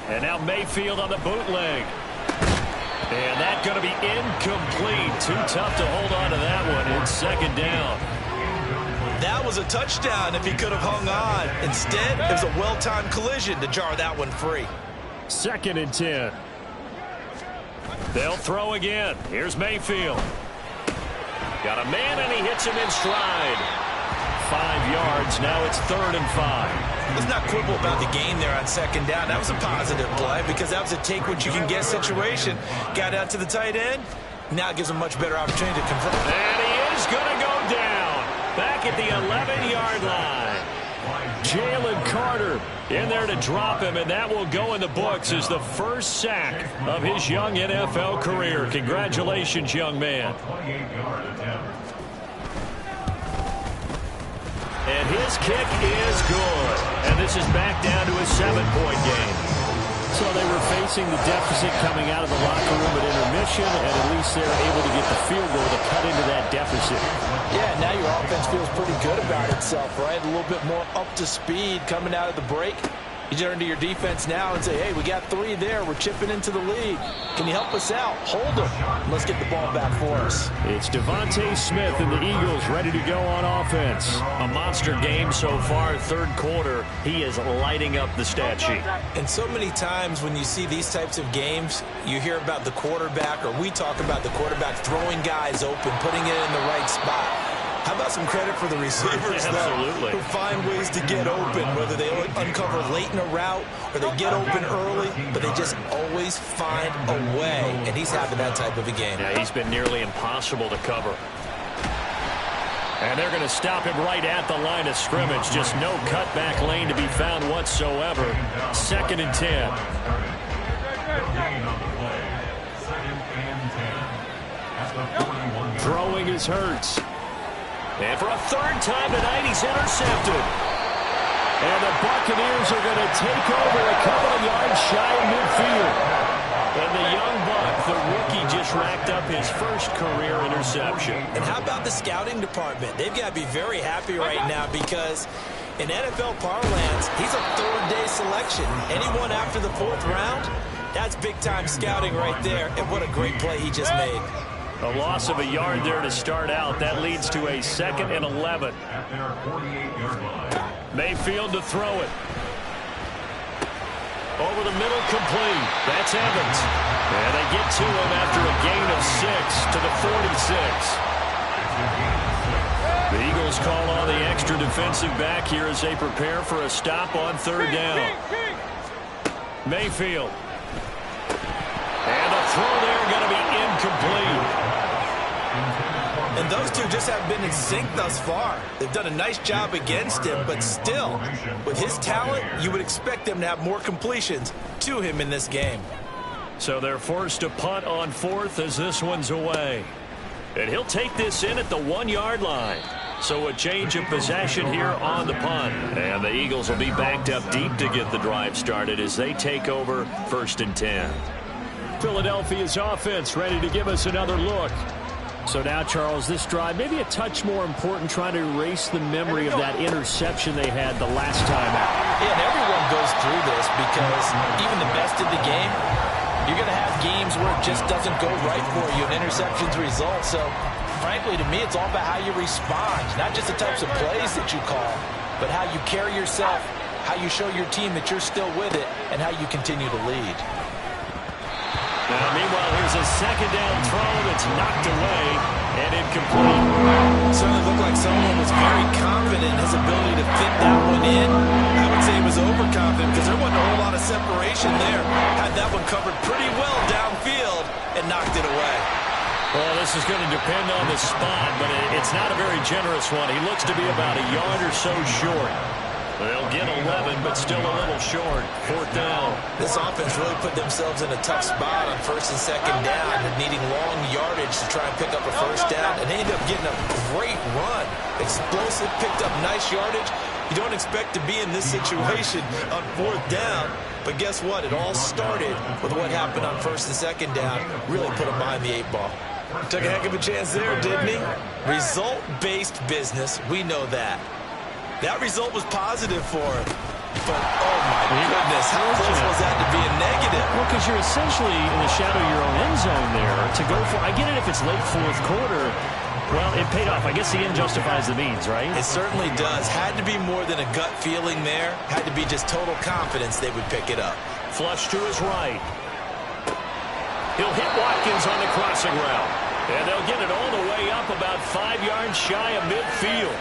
And now Mayfield on the bootleg. And that's going to be incomplete. Too tough to hold on to that one. It's second down. That was a touchdown if he could have hung on. Instead, it was a well-timed collision to jar that one free. 2nd and 10. They'll throw again. Here's Mayfield. Got a man, and he hits him in stride. 5 yards. Now it's 3rd and 5. Let's not quibble about the game there on second down. That was a positive play because that was a take-what-you-can-get situation. Got out to the tight end. Now it gives him a much better opportunity to convert. And he is going to go down. Back at the 11-yard line. Jalen Carter in there to drop him, and that will go in the books as the first sack of his young NFL career. Congratulations, young man. And his kick is good. And this is back down to a 7-point game. So they were facing the deficit coming out of the locker room at intermission, and at least they're able to get the field goal to cut into that deficit. Yeah, now your offense feels pretty good about itself, right? A little bit more up to speed coming out of the break. You turn to your defense now and say, hey, we got 3 there. We're chipping into the lead. Can you help us out? Hold them. Let's get the ball back for us. It's Devontae Smith and the Eagles ready to go on offense. A monster game so far, third quarter. He is lighting up the stat sheet. And so many times when you see these types of games, you hear about the quarterback, or we talk about the quarterback throwing guys open, putting it in the right spot. How about some credit for the receivers, though, who find ways to get open, whether they uncover late in a route or they get open early, but they just always find a way, and he's having that type of a game. Yeah, he's been nearly impossible to cover. And they're going to stop him right at the line of scrimmage. Just no cutback lane to be found whatsoever. 2nd and 10. Throwing is Hurts. And for a 3rd time tonight, he's intercepted. And the Buccaneers are going to take over a couple of yards shy of midfield. And the young Buck, the rookie, just racked up his first career interception. And how about the scouting department? They've got to be very happy right now because in NFL parlance, he's a 3rd-day selection. Anyone after the 4th round, that's big-time scouting right there. And what a great play he just made. A loss of a yard there to start out. That leads to a 2nd and 11. Mayfield to throw it. Over the middle, complete. That's Evans. And they get to him after a gain of 6 to the 46. The Eagles call on the extra defensive back here as they prepare for a stop on 3rd down. Mayfield. And the throw there going to be incomplete. And those two just have been in sync thus far. They've done a nice job against him, but still, with his talent, you would expect them to have more completions to him in this game. So they're forced to punt on 4th as this one's away. And he'll take this in at the 1-yard line. So a change of possession here on the punt. And the Eagles will be backed up deep to get the drive started as they take over 1st and 10. Philadelphia's offense ready to give us another look. So now, Charles, this drive maybe a touch more important, trying to erase the memory of that interception they had the last time out. Yeah, and everyone goes through this because even the best of the game, you're going to have games where it just doesn't go right for you, and interceptions result. So, frankly, to me, it's all about how you respond, not just the types of plays that you call, but how you carry yourself, how you show your team that you're still with it, and how you continue to lead. Now, meanwhile, here's a 2nd down throw that's knocked away and incomplete. Certainly looked like someone was very confident in his ability to fit that one in. I would say he was overconfident because there wasn't a whole lot of separation there. Had that one covered pretty well downfield and knocked it away. Well, this is going to depend on the spot, but it's not a very generous one. He looks to be about a yard or so short. They'll get 11, but still a little short. 4th down. This offense really put themselves in a tough spot on 1st and 2nd down, and needing long yardage to try and pick up a 1st down, and they ended up getting a great run. Explosive, picked up nice yardage. You don't expect to be in this situation on 4th down, but guess what? It all started with what happened on 1st and 2nd down. Really put them behind the 8 ball. Took a heck of a chance there, didn't he? Result-based business, we know that. That result was positive for him. But, oh, my goodness, how close was that to being negative? Well, because you're essentially in the shadow of your own end zone there to go for. I get it if it's late 4th quarter. Well, it paid off. I guess the end justifies the means, right? It certainly does. Had to be more than a gut feeling there. Had to be just total confidence they would pick it up. Flush to his right. He'll hit Watkins on the crossing route. And they'll get it all the way up about 5 yards shy of midfield.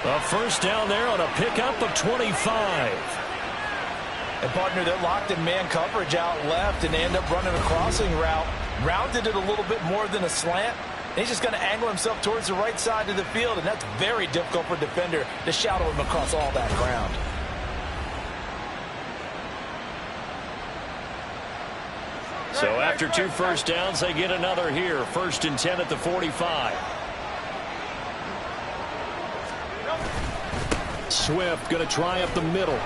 A 1st down there on a pickup of 25. And, partner, they're locked in man coverage out left, and they end up running a crossing route. Rounded it a little bit more than a slant. And he's just going to angle himself towards the right side of the field, and that's very difficult for a defender to shadow him across all that ground. So after 2 1st downs, they get another here. 1st and 10 at the 45. Swift going to try up the middle.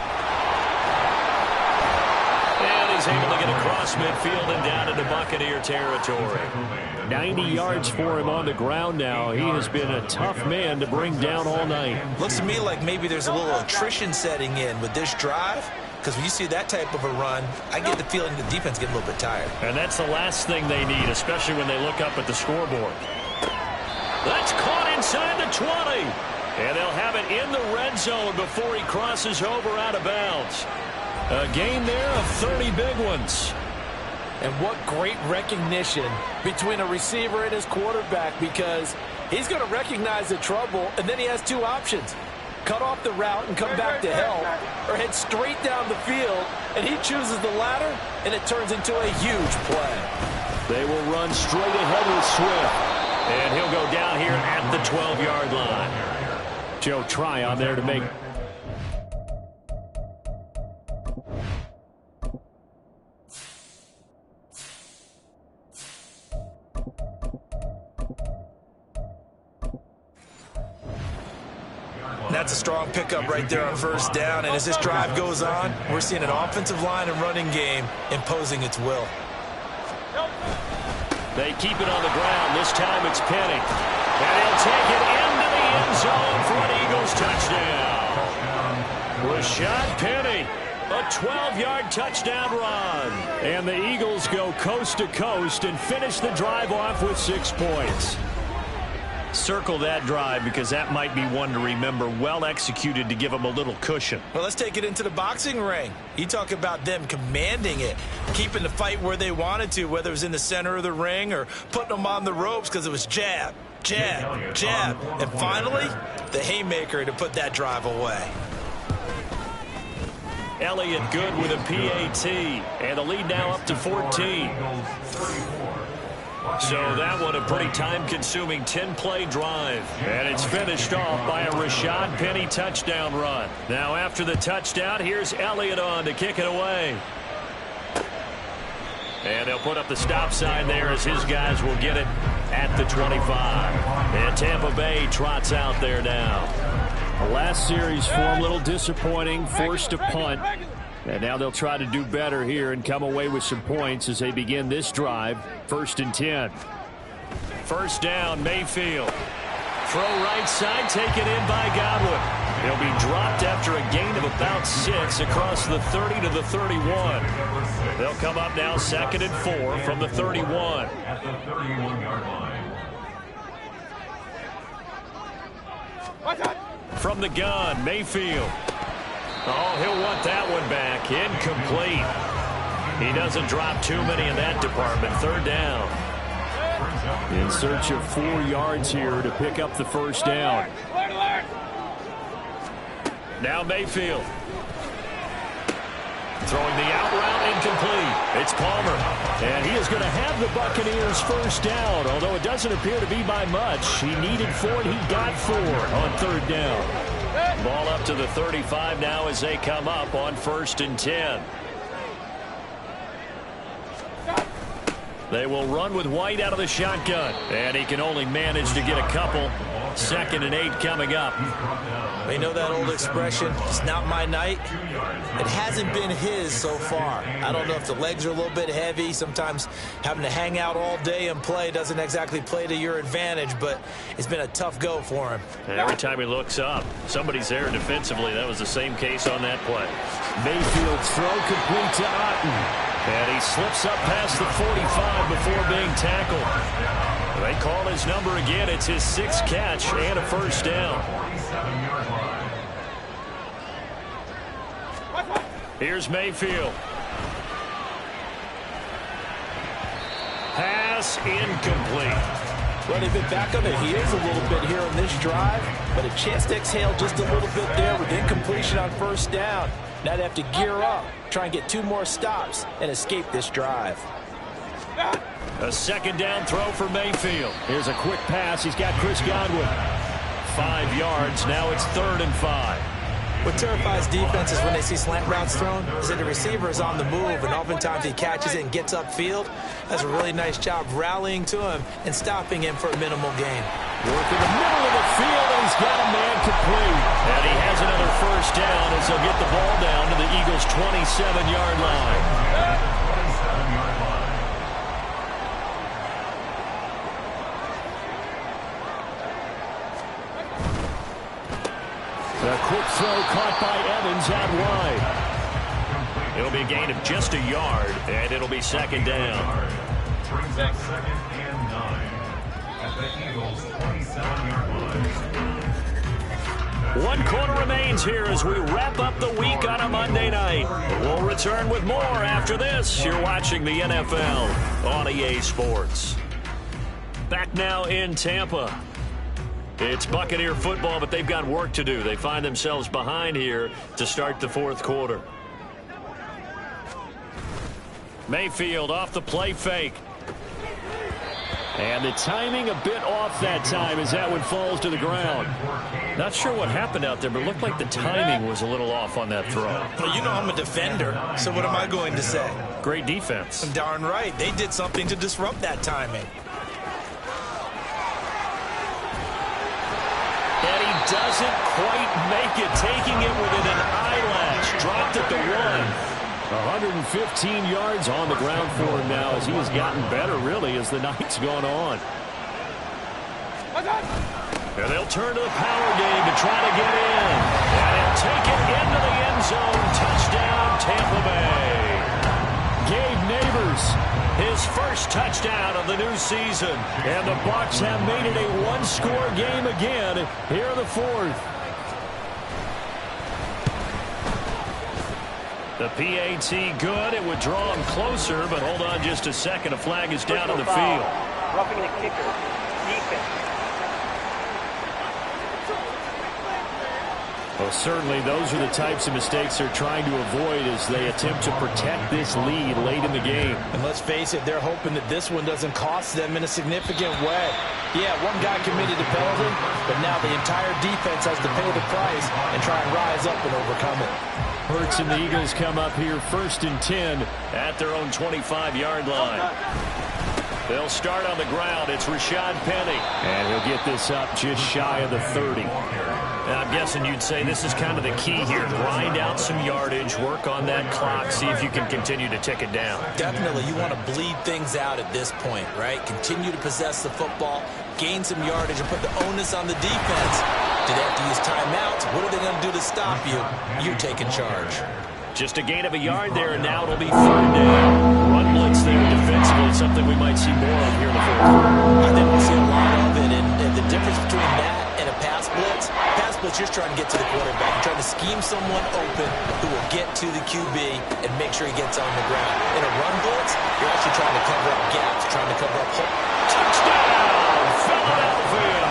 And he's able to get across midfield and down into Buccaneer territory. 90 yards for him on the ground now. He has been a tough man to bring down all night. Looks to me like maybe there's a little attrition setting in with this drive. because when you see that type of a run, I get the feeling the defense get a little bit tired. And that's the last thing they need, especially when they look up at the scoreboard. That's caught inside the 20. And they'll have it in the red zone before he crosses over out of bounds. A gain there of 30 big ones. And what great recognition between a receiver and his quarterback, because he's going to recognize the trouble, and then he has two options. Cut off the route and come back to help, or head straight down the field, and he chooses the latter, and it turns into a huge play. They will run straight ahead with Swift, and he'll go down here at the 12-yard line. Joe Tryon there to make. That's a strong pickup right there on first down. And as this drive goes on, we're seeing an offensive line and running game imposing its will. They keep it on the ground. This time it's Penny. And he'll take it into the end zone for an Eagles touchdown. Rashad Penny, a 12-yard touchdown run. And the Eagles go coast to coast and finish the drive off with 6 points. Circle that drive because that might be one to remember. Well executed to give them a little cushion. Well, let's take it into the boxing ring. You talk about them commanding it, keeping the fight where they wanted to, whether it was in the center of the ring or putting them on the ropes because it was jab, jab, jab. And finally, the haymaker to put that drive away. Elliott good with a PAT. And the lead now up to 14. So that one a pretty time-consuming 10-play drive. And it's finished off by a Rashad Penny touchdown run. Now after the touchdown, here's Elliott on to kick it away. And they'll put up the stop sign there as his guys will get it at the 25. And Tampa Bay trots out there now. The last series for him, a little disappointing, forced to punt. And now they'll try to do better here and come away with some points as they begin this drive. 1st and 10. First down, Mayfield. Throw right side, taken in by Godwin. He'll be dropped after a gain of about 6 across the 30 to the 31. They'll come up now 2nd and 4 from the 31. At the 31-yard line. From the gun, Mayfield. Oh, he'll want that one back. Incomplete. He doesn't drop too many in that department. 3rd down. In search of 4 yards here to pick up the first down. Now Mayfield. Throwing the out route, incomplete. It's Palmer. And he is going to have the Buccaneers first down, although it doesn't appear to be by much. He needed 4, and he got 4 on 3rd down. Ball up to the 35 now as they come up on 1st and 10. They will run with White out of the shotgun. And he can only manage to get a couple. 2nd and 8 coming up. You know that old expression, it's not my night? It hasn't been his so far. I don't know if the legs are a little bit heavy. Sometimes having to hang out all day and play doesn't exactly play to your advantage, but it's been a tough go for him. And every time he looks up, somebody's there defensively. That was the same case on that play. Mayfield's throw complete to Otten. And he slips up past the 45 before being tackled. They call his number again. It's his 6th catch and a first down. Here's Mayfield. Pass incomplete. Well, they've been back on their heels a little bit here on this drive, but a chance to exhale just a little bit there with incompletion on first down. Now they have to gear up, try and get 2 more stops, and escape this drive. A 2nd down throw for Mayfield. Here's a quick pass. He's got Chris Godwin. 5 yards. Now it's 3rd and 5. What terrifies defenses when they see slant routes thrown is that the receiver is on the move, and oftentimes he catches it and gets upfield. Does a really nice job rallying to him and stopping him for a minimal gain. Work in the middle of the field, and he's got a man complete. And he has another first down as they'll get the ball down to the Eagles' 27-yard line. A quick throw caught by Evans out wide. It'll be a gain of just a yard, and it'll be second down. Brings up 2nd and 9 at the Eagles' 27-yard line. 1 quarter remains here as we wrap up the week on a Monday night. We'll return with more after this. You're watching the NFL on EA Sports. Back now in Tampa. It's Buccaneer football, but they've got work to do. They find themselves behind here to start the 4th quarter. Mayfield off the play fake. And the timing a bit off that time as that one falls to the ground. Not sure what happened out there, but it looked like the timing was a little off on that throw. Well, you know I'm a defender, so what am I going to say? Great defense. Darn right. They did something to disrupt that timing. And he doesn't quite make it, taking it within an eyelash. Dropped at the 1. 115 yards on the ground for him now as he has gotten better, really, as the night's gone on. And they'll turn to the power game to try to get in. And he'll take it into the end zone. Touchdown, Tampa Bay. Gabe Neighbors, his first touchdown of the new season. And the Bucs have made it a one-score game again here in the 4th. The PAT good. It would draw him closer, but hold on just a second. A flag is down on the field. Roughing the kicker. Defense. Well, certainly those are the types of mistakes they're trying to avoid as they attempt to protect this lead late in the game. And let's face it, they're hoping that this one doesn't cost them in a significant way. Yeah, one guy committed a penalty, but now the entire defense has to pay the price and try and rise up and overcome it. Hurts and the Eagles come up here 1st and 10 at their own 25-yard line. They'll start on the ground. It's Rashad Penny. And he'll get this up just shy of the 30. And I'm guessing you'd say this is kind of the key here. Grind out some yardage, work on that clock, see if you can continue to tick it down. Definitely, you want to bleed things out at this point, right? Continue to possess the football, gain some yardage, and put the onus on the defense. Do they have to use timeouts? What are they going to do to stop you? You're taking charge. Just a gain of a yard there, and now it'll be 3rd down. Run blitz there defensively, something we might see more of here in the 4th quarter. I think we'll see a lot of it, and the difference between that and a pass blitz, you're trying to get to the quarterback. You're trying to scheme someone open who will get to the QB and make sure he gets on the ground. In a run blitz, you're actually trying to cover up gaps, trying to cover up holes. Touchdown, Philadelphia!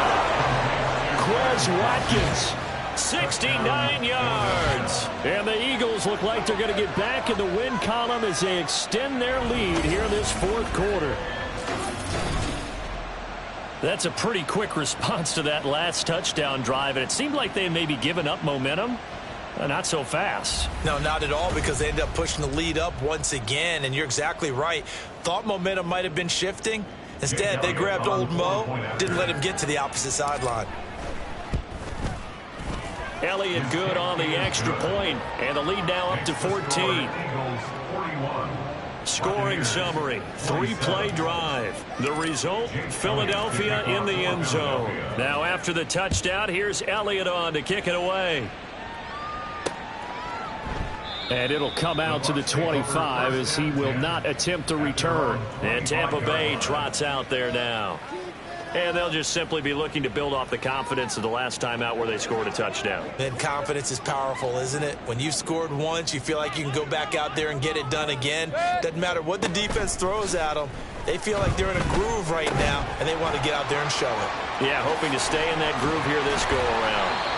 Quez Watkins. 69 yards. And the Eagles look like they're going to get back in the win column as they extend their lead here in this 4th quarter. That's a pretty quick response to that last touchdown drive, and it seemed like they may be giving up momentum. Not so fast. No, not at all, because they ended up pushing the lead up once again, and you're exactly right. Thought momentum might have been shifting. Instead, they grabbed old Mo, didn't let him get to the opposite sideline. Elliott good on the extra point, and the lead now up to 14. Scoring summary, 3-play drive. The result, Philadelphia in the end zone. Now after the touchdown, here's Elliott on to kick it away. And it'll come out to the 25 as he will not attempt to return. And Tampa Bay trots out there now. And they'll just simply be looking to build off the confidence of the last time out where they scored a touchdown. And confidence is powerful, isn't it? When you've scored once, you feel like you can go back out there and get it done again. Doesn't matter what the defense throws at them. They feel like they're in a groove right now, and they want to get out there and show it. Yeah, hoping to stay in that groove here this go-around.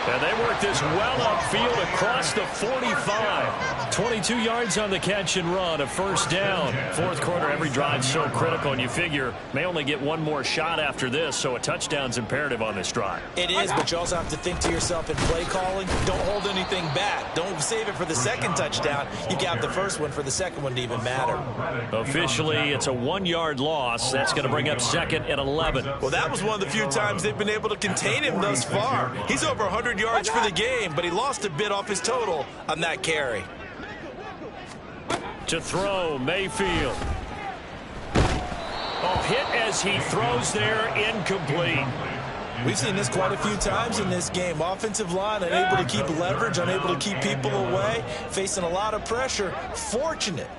And they work this well upfield across the 45. 22 yards on the catch and run, a 1st down. 4th quarter, every drive so critical, and you figure may only get one more shot after this, so a touchdown's imperative on this drive. It is, but you also have to think to yourself in play calling, don't hold anything back. Don't save it for the second touchdown. You got the first one for the second one to even matter. Officially, it's a 1-yard loss. That's going to bring up 2nd and 11. Well, that was one of the few times they've been able to contain him thus far. He's over 100 yards for the game, but he lost a bit off his total on that carry. To throw, Mayfield. Oh, hit as he throws there, incomplete. We've seen this quite a few times in this game. Offensive line unable to keep leverage, unable to keep people away, facing a lot of pressure. Fortunate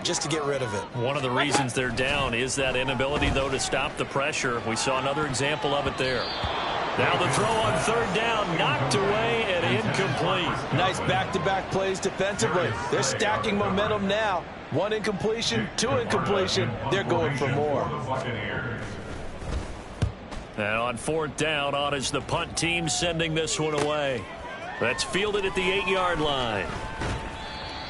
just to get rid of it. One of the reasons they're down is that inability, though, to stop the pressure. We saw another example of it there. Now the throw on third down, knocked away and incomplete. Nice back-to-back plays defensively. They're stacking momentum now. 1 incompletion, 2 incompletion. They're going for more. And on fourth down, on is the punt team sending this one away. That's fielded at the 8-yard line.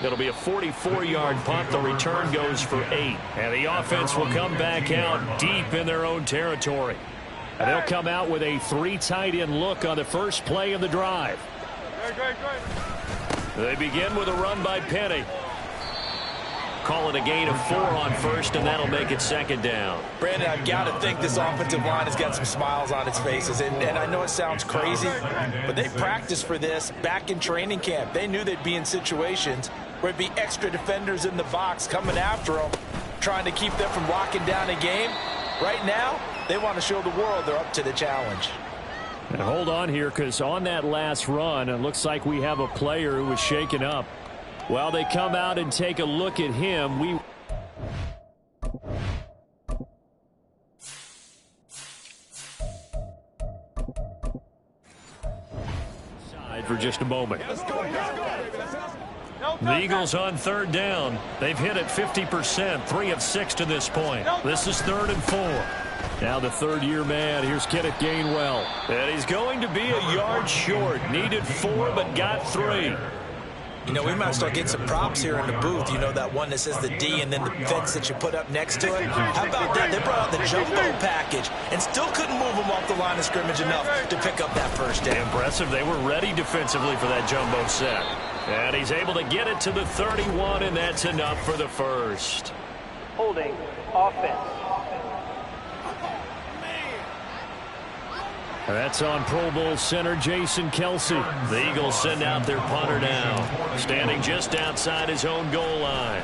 It'll be a 44-yard punt. The return goes for 8. And the offense will come back out deep in their own territory. And they'll come out with a 3 tight end look on the first play of the drive. They begin with a run by Penny. Call it a gain of 4 on first, and that'll make it second down. Brandon, I've got to think this offensive line has got some smiles on its faces. And I know it sounds crazy, but they practiced for this back in training camp. They knew they'd be in situations where it'd be extra defenders in the box coming after them, trying to keep them from locking down a game. Right now, they want to show the world they're up to the challenge. And hold on here, because on that last run, it looks like we have a player who was shaken up. Well, they come out and take a look at him. For just a moment. The Eagles on third down. They've hit it 50%, 3 of 6 to this point. This is 3rd and 4. Now the third-year man. Here's Kenneth Gainwell. And he's going to be a yard short. Needed 4, but got 3. You know, we might start getting some props here in the booth. You know, that one that says the D and then the fence that you put up next to it. How about that? They brought out the jumbo package and still couldn't move them off the line of scrimmage enough to pick up that first down. Impressive. They were ready defensively for that jumbo set. And he's able to get it to the 31, and that's enough for the first. Holding offense. That's on Pro Bowl center Jason Kelsey. The Eagles send out their punter now, standing just outside his own goal line.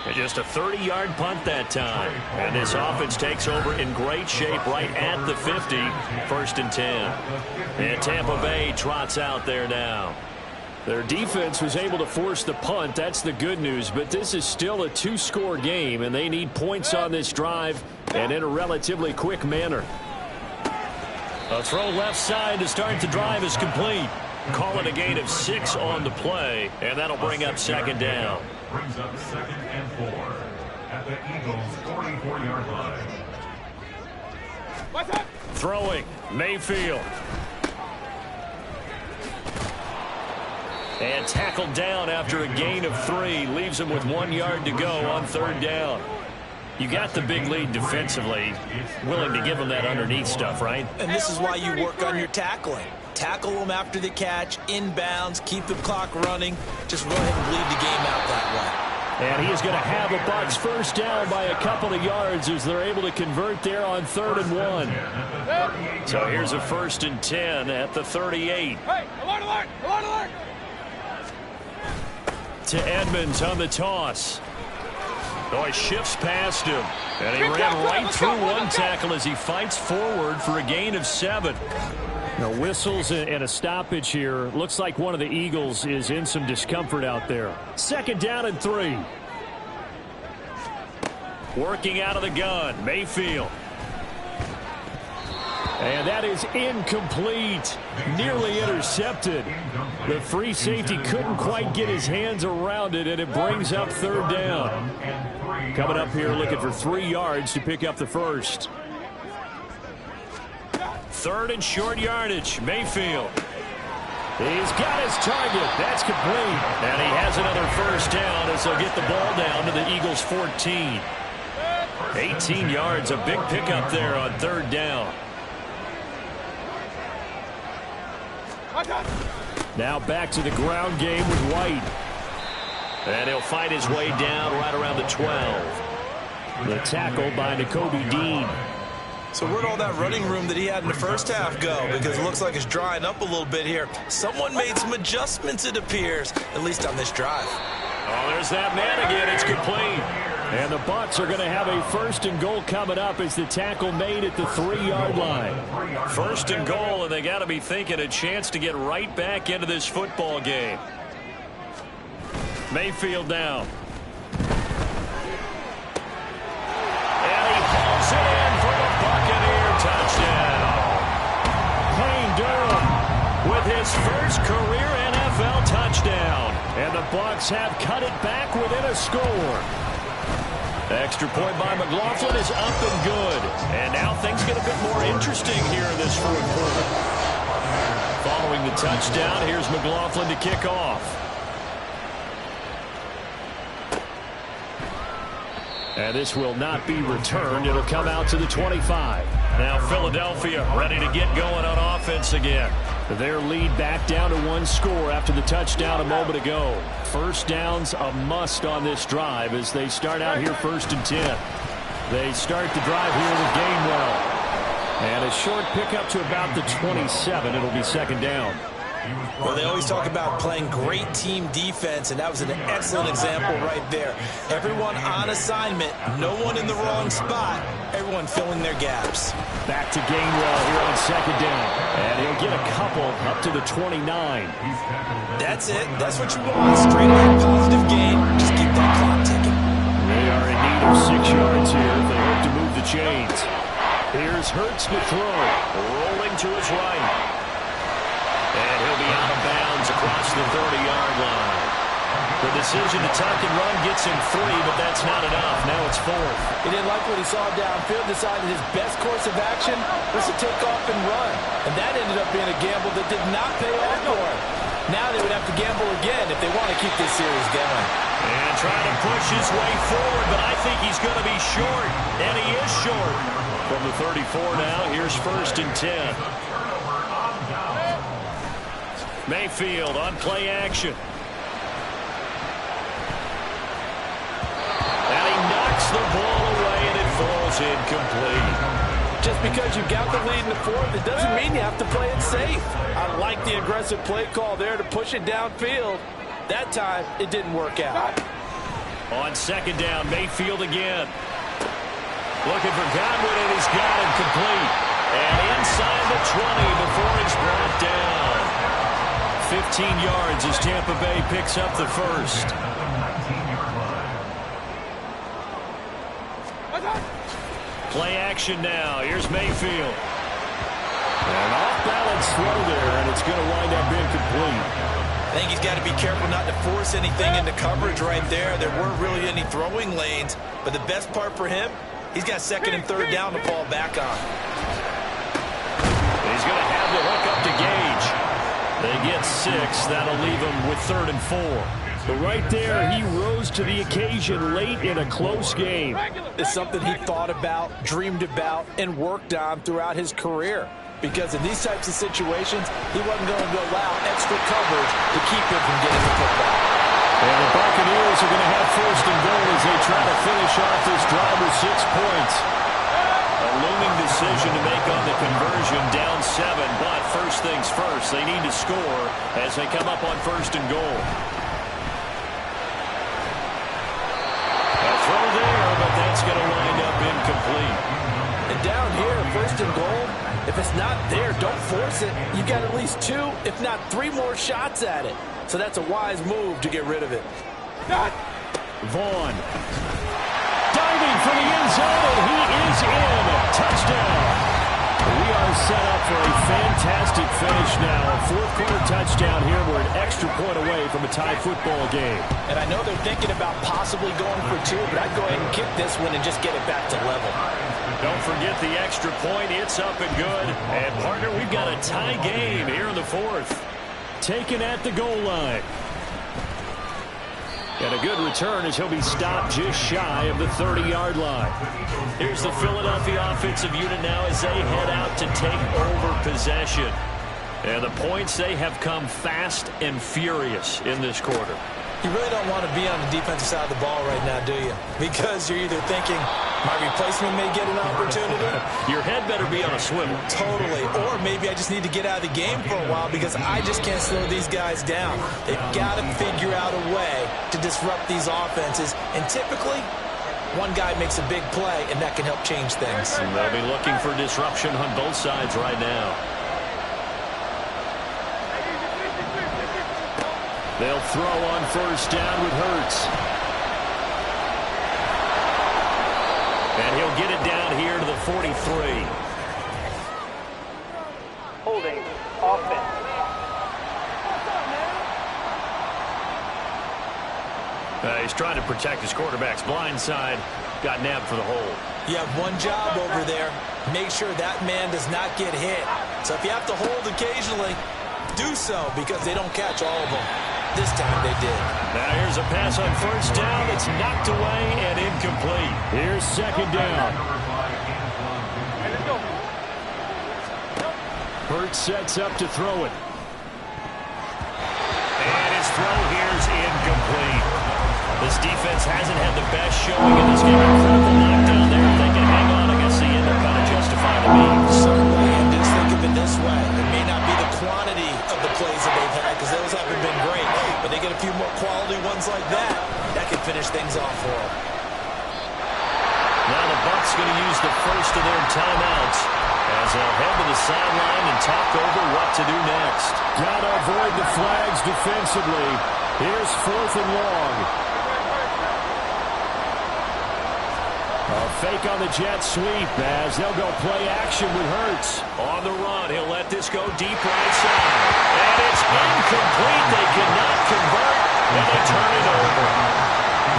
And just a 30-yard punt that time. And this offense takes over in great shape right at the 50, 1st and 10. And Tampa Bay trots out there now. Their defense was able to force the punt. That's the good news. But this is still a 2-score game, and they need points on this drive and in a relatively quick manner. A throw left side to start the drive is complete. Call it a gain of 6 on the play, and that'll bring up second down. Brings up 2nd and 4 at the Eagles' 44-yard line. Throwing, Mayfield. And tackled down after a gain of 3. Leaves him with 1 yard to go on third down. You got the big lead defensively. Willing to give them that underneath stuff, right? And this is why you work on your tackling. Tackle them after the catch, inbounds, keep the clock running. Just go ahead and bleed the game out that way. And he is going to have a Bucs first down by a couple of yards as they're able to convert there on 3rd and 1. So here's a 1st and 10 at the 38. Hey, alert, alert, alert, alert. To Edmonds on the toss. Oh, he shifts past him. And he ran right through one tackle as he fights forward for a gain of 7. Now, whistles and a stoppage here. Looks like one of the Eagles is in some discomfort out there. 2nd down and 3. Working out of the gun, Mayfield. And that is incomplete. Nearly intercepted. The free safety couldn't quite get his hands around it, and it brings up 3rd down. Coming up here looking for 3 yards to pick up the first. 3rd and short yardage, Mayfield. He's got his target. That's complete. And he has another first down as they'll get the ball down to the Eagles' 14. 18 yards, a big pickup there on 3rd down. Now back to the ground game with White. And he'll fight his way down right around the 12. The tackle by Nakobe Dean. So where'd all that running room that he had in the first half go? Because it looks like it's drying up a little bit here. Someone made some adjustments, it appears, at least on this drive. Oh, there's that man again. It's complete. And the Bucs are going to have a 1st and goal coming up as the tackle made at the 3-yard line. 1st and goal, and they got to be thinking a chance to get right back into this football game. Mayfield now. And he hauls it in for the Buccaneer touchdown. Payne Durham with his first career NFL touchdown. And the Bucs have cut it back within a score. Extra point by McLaughlin is up and good. And now things get a bit more interesting here in this 4th quarter. Following the touchdown, here's McLaughlin to kick off. And this will not be returned. It'll come out to the 25. Now Philadelphia ready to get going on offense again. Their lead back down to 1 score after the touchdown a moment ago. 1st downs a must on this drive as they start out here 1st and 10. They start the drive here with Gainwell. And a short pickup to about the 27. It'll be 2nd down. Well, they always talk about playing great team defense, and that was an excellent example right there. Everyone on assignment, no one in the wrong spot, everyone filling their gaps. Back to Gainwell here on 2nd down. And he'll get a couple up to the 29. That's it. That's what you want. Straight ahead, positive gain. Just keep that clock ticking. They are in need of 6 yards here if they hope to move the chains. Here's Hurts to throw. Rolling to his right. And he'll be out of bounds across the 30-yard line. The decision to tuck and run gets him 3, but that's not enough. Now it's 4th. He didn't like what he saw downfield, decided his best course of action was to take off and run. And that ended up being a gamble that did not pay off for him. Now they would have to gamble again if they want to keep this series going. And trying to push his way forward, but I think he's going to be short. And he is short. From the 34 now, here's 1st and 10. Mayfield on play action. And he knocks the ball away, and it falls incomplete. Just because you got the lead in the 4th, it doesn't mean you have to play it safe. I like the aggressive play call there to push it downfield. That time, it didn't work out. On 2nd down, Mayfield again. Looking for Godwin, and he's got him complete. And inside the 20 before he's brought down. 15 yards as Tampa Bay picks up the 1st. Play action now. Here's Mayfield. An off-balance throw there, and it's going to wind up being complete. I think he's got to be careful not to force anything into coverage right there. There weren't really any throwing lanes, but the best part for him, he's got 2nd and 3rd down to fall back on. He's going to have the hook up to Gage. They get 6. That'll leave him with 3rd and 4. But right there, he rose to the occasion late in a close game. It's something he thought about, dreamed about, and worked on throughout his career. Because in these types of situations, he wasn't going to allow extra coverage to keep him from getting the football. And the Buccaneers are going to have 1st and goal as they try to finish off this drive with 6 points. A looming decision to make on the conversion, down 7, but first things first, they need to score as they come up on 1st and goal. A throw there, but that's going to wind up incomplete. And down here, 1st and goal, if it's not there, don't force it. You've got at least 2, if not 3 more shots at it. So that's a wise move to get rid of it. Vaughn. Diving for the end zone, and he is in. Touchdown. We are set up for a fantastic finish now. A 4th quarter touchdown here. We're an extra point away from a tie football game. And I know they're thinking about possibly going for 2, but I'd go ahead and kick this one and just get it back to level. Don't forget the extra point. It's up and good. And, partner, we've got a tie game here in the 4th. Taken at the goal line. And a good return as he'll be stopped just shy of the 30-yard line. Here's the Philadelphia offensive unit now as they head out to take over possession. And the points, they have come fast and furious in this quarter. You really don't want to be on the defensive side of the ball right now, do you? Because you're either thinking, my replacement may get an opportunity. Your head better be on a swivel. Totally. Or maybe I just need to get out of the game for a while because I just can't slow these guys down. They've got to figure out a way to disrupt these offenses. And typically, one guy makes a big play, and that can help change things. And they'll be looking for disruption on both sides right now. They'll throw on first down with Hurts. And he'll get it down here to the 43. Holding offense. He's trying to protect his quarterback's blind side. Got nabbed for the hold. You have one job over there. Make sure that man does not get hit. So if you have to hold occasionally, do so because they don't catch all of them. This time they did. Now here's a pass on first down. It's knocked away and incomplete. Here's second down. Hurts sets up to throw it. And his throw here's incomplete. This defense hasn't had the best showing in this game. A critical knockdown there. If they can hang on against the end, they'll kind of justify the means. Certainly, and just think of it this way. It may not be the quantity of the plays that they've had because those haven't been great. But they get a few more quality ones like that. That can finish things off for them. Now the Bucs going to use the first of their timeouts as they'll head to the sideline and talk over what to do next. Got to avoid the flags defensively. Here's 4th and long. A fake on the jet sweep as they'll go play action with Hurts. On the run, he'll let this go deep right side. And it's incomplete. They cannot convert, and they turn it over.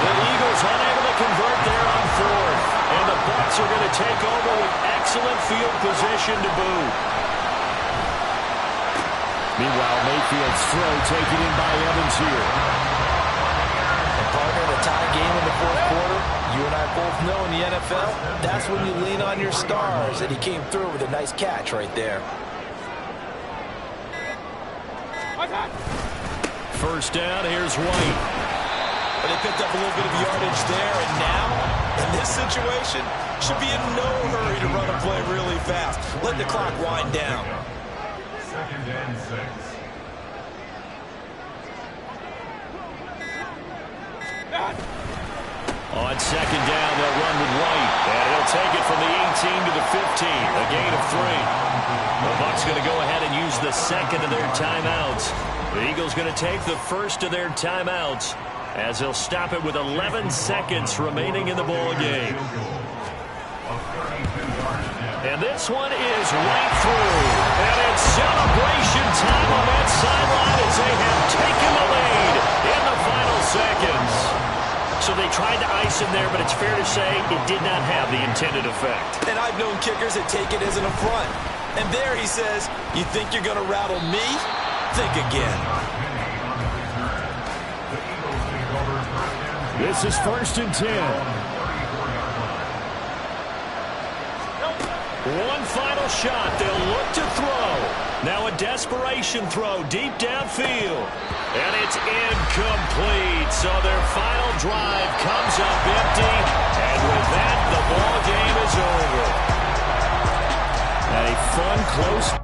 The Eagles unable to convert there on 4th. And the Bucs are going to take over with excellent field position to boot. Meanwhile, Mayfield's throw taken in by Evans here. And partner, the tie game in the 4th quarter, you and I both know in the NFL, that's when you lean on your stars, and he came through with a nice catch right there. First down, here's White. But they picked up a little bit of yardage there, and now, in this situation, should be in no hurry to run a play really fast. Let the clock wind down. 2nd and 6. On second down, they'll run with White. And he'll take it from the 18 to the 15. A gain of 3. The Bucs going to go ahead and use the second of their timeouts. The Eagles going to take the first of their timeouts as they'll stop it with 11 seconds remaining in the ball game. And this one is right through. And it's celebration time on that sideline as they have taken the lead in the final seconds. So they tried to ice him there, but it's fair to say it did not have the intended effect. And I've known kickers that take it as an affront. And there he says, you think you're going to rattle me? Think again. This is 1st and 10. One final shot. They'll look to throw. Now a desperation throw deep downfield. And it's incomplete. So their final drive comes up empty. And with that, the ball game is over. A fun, close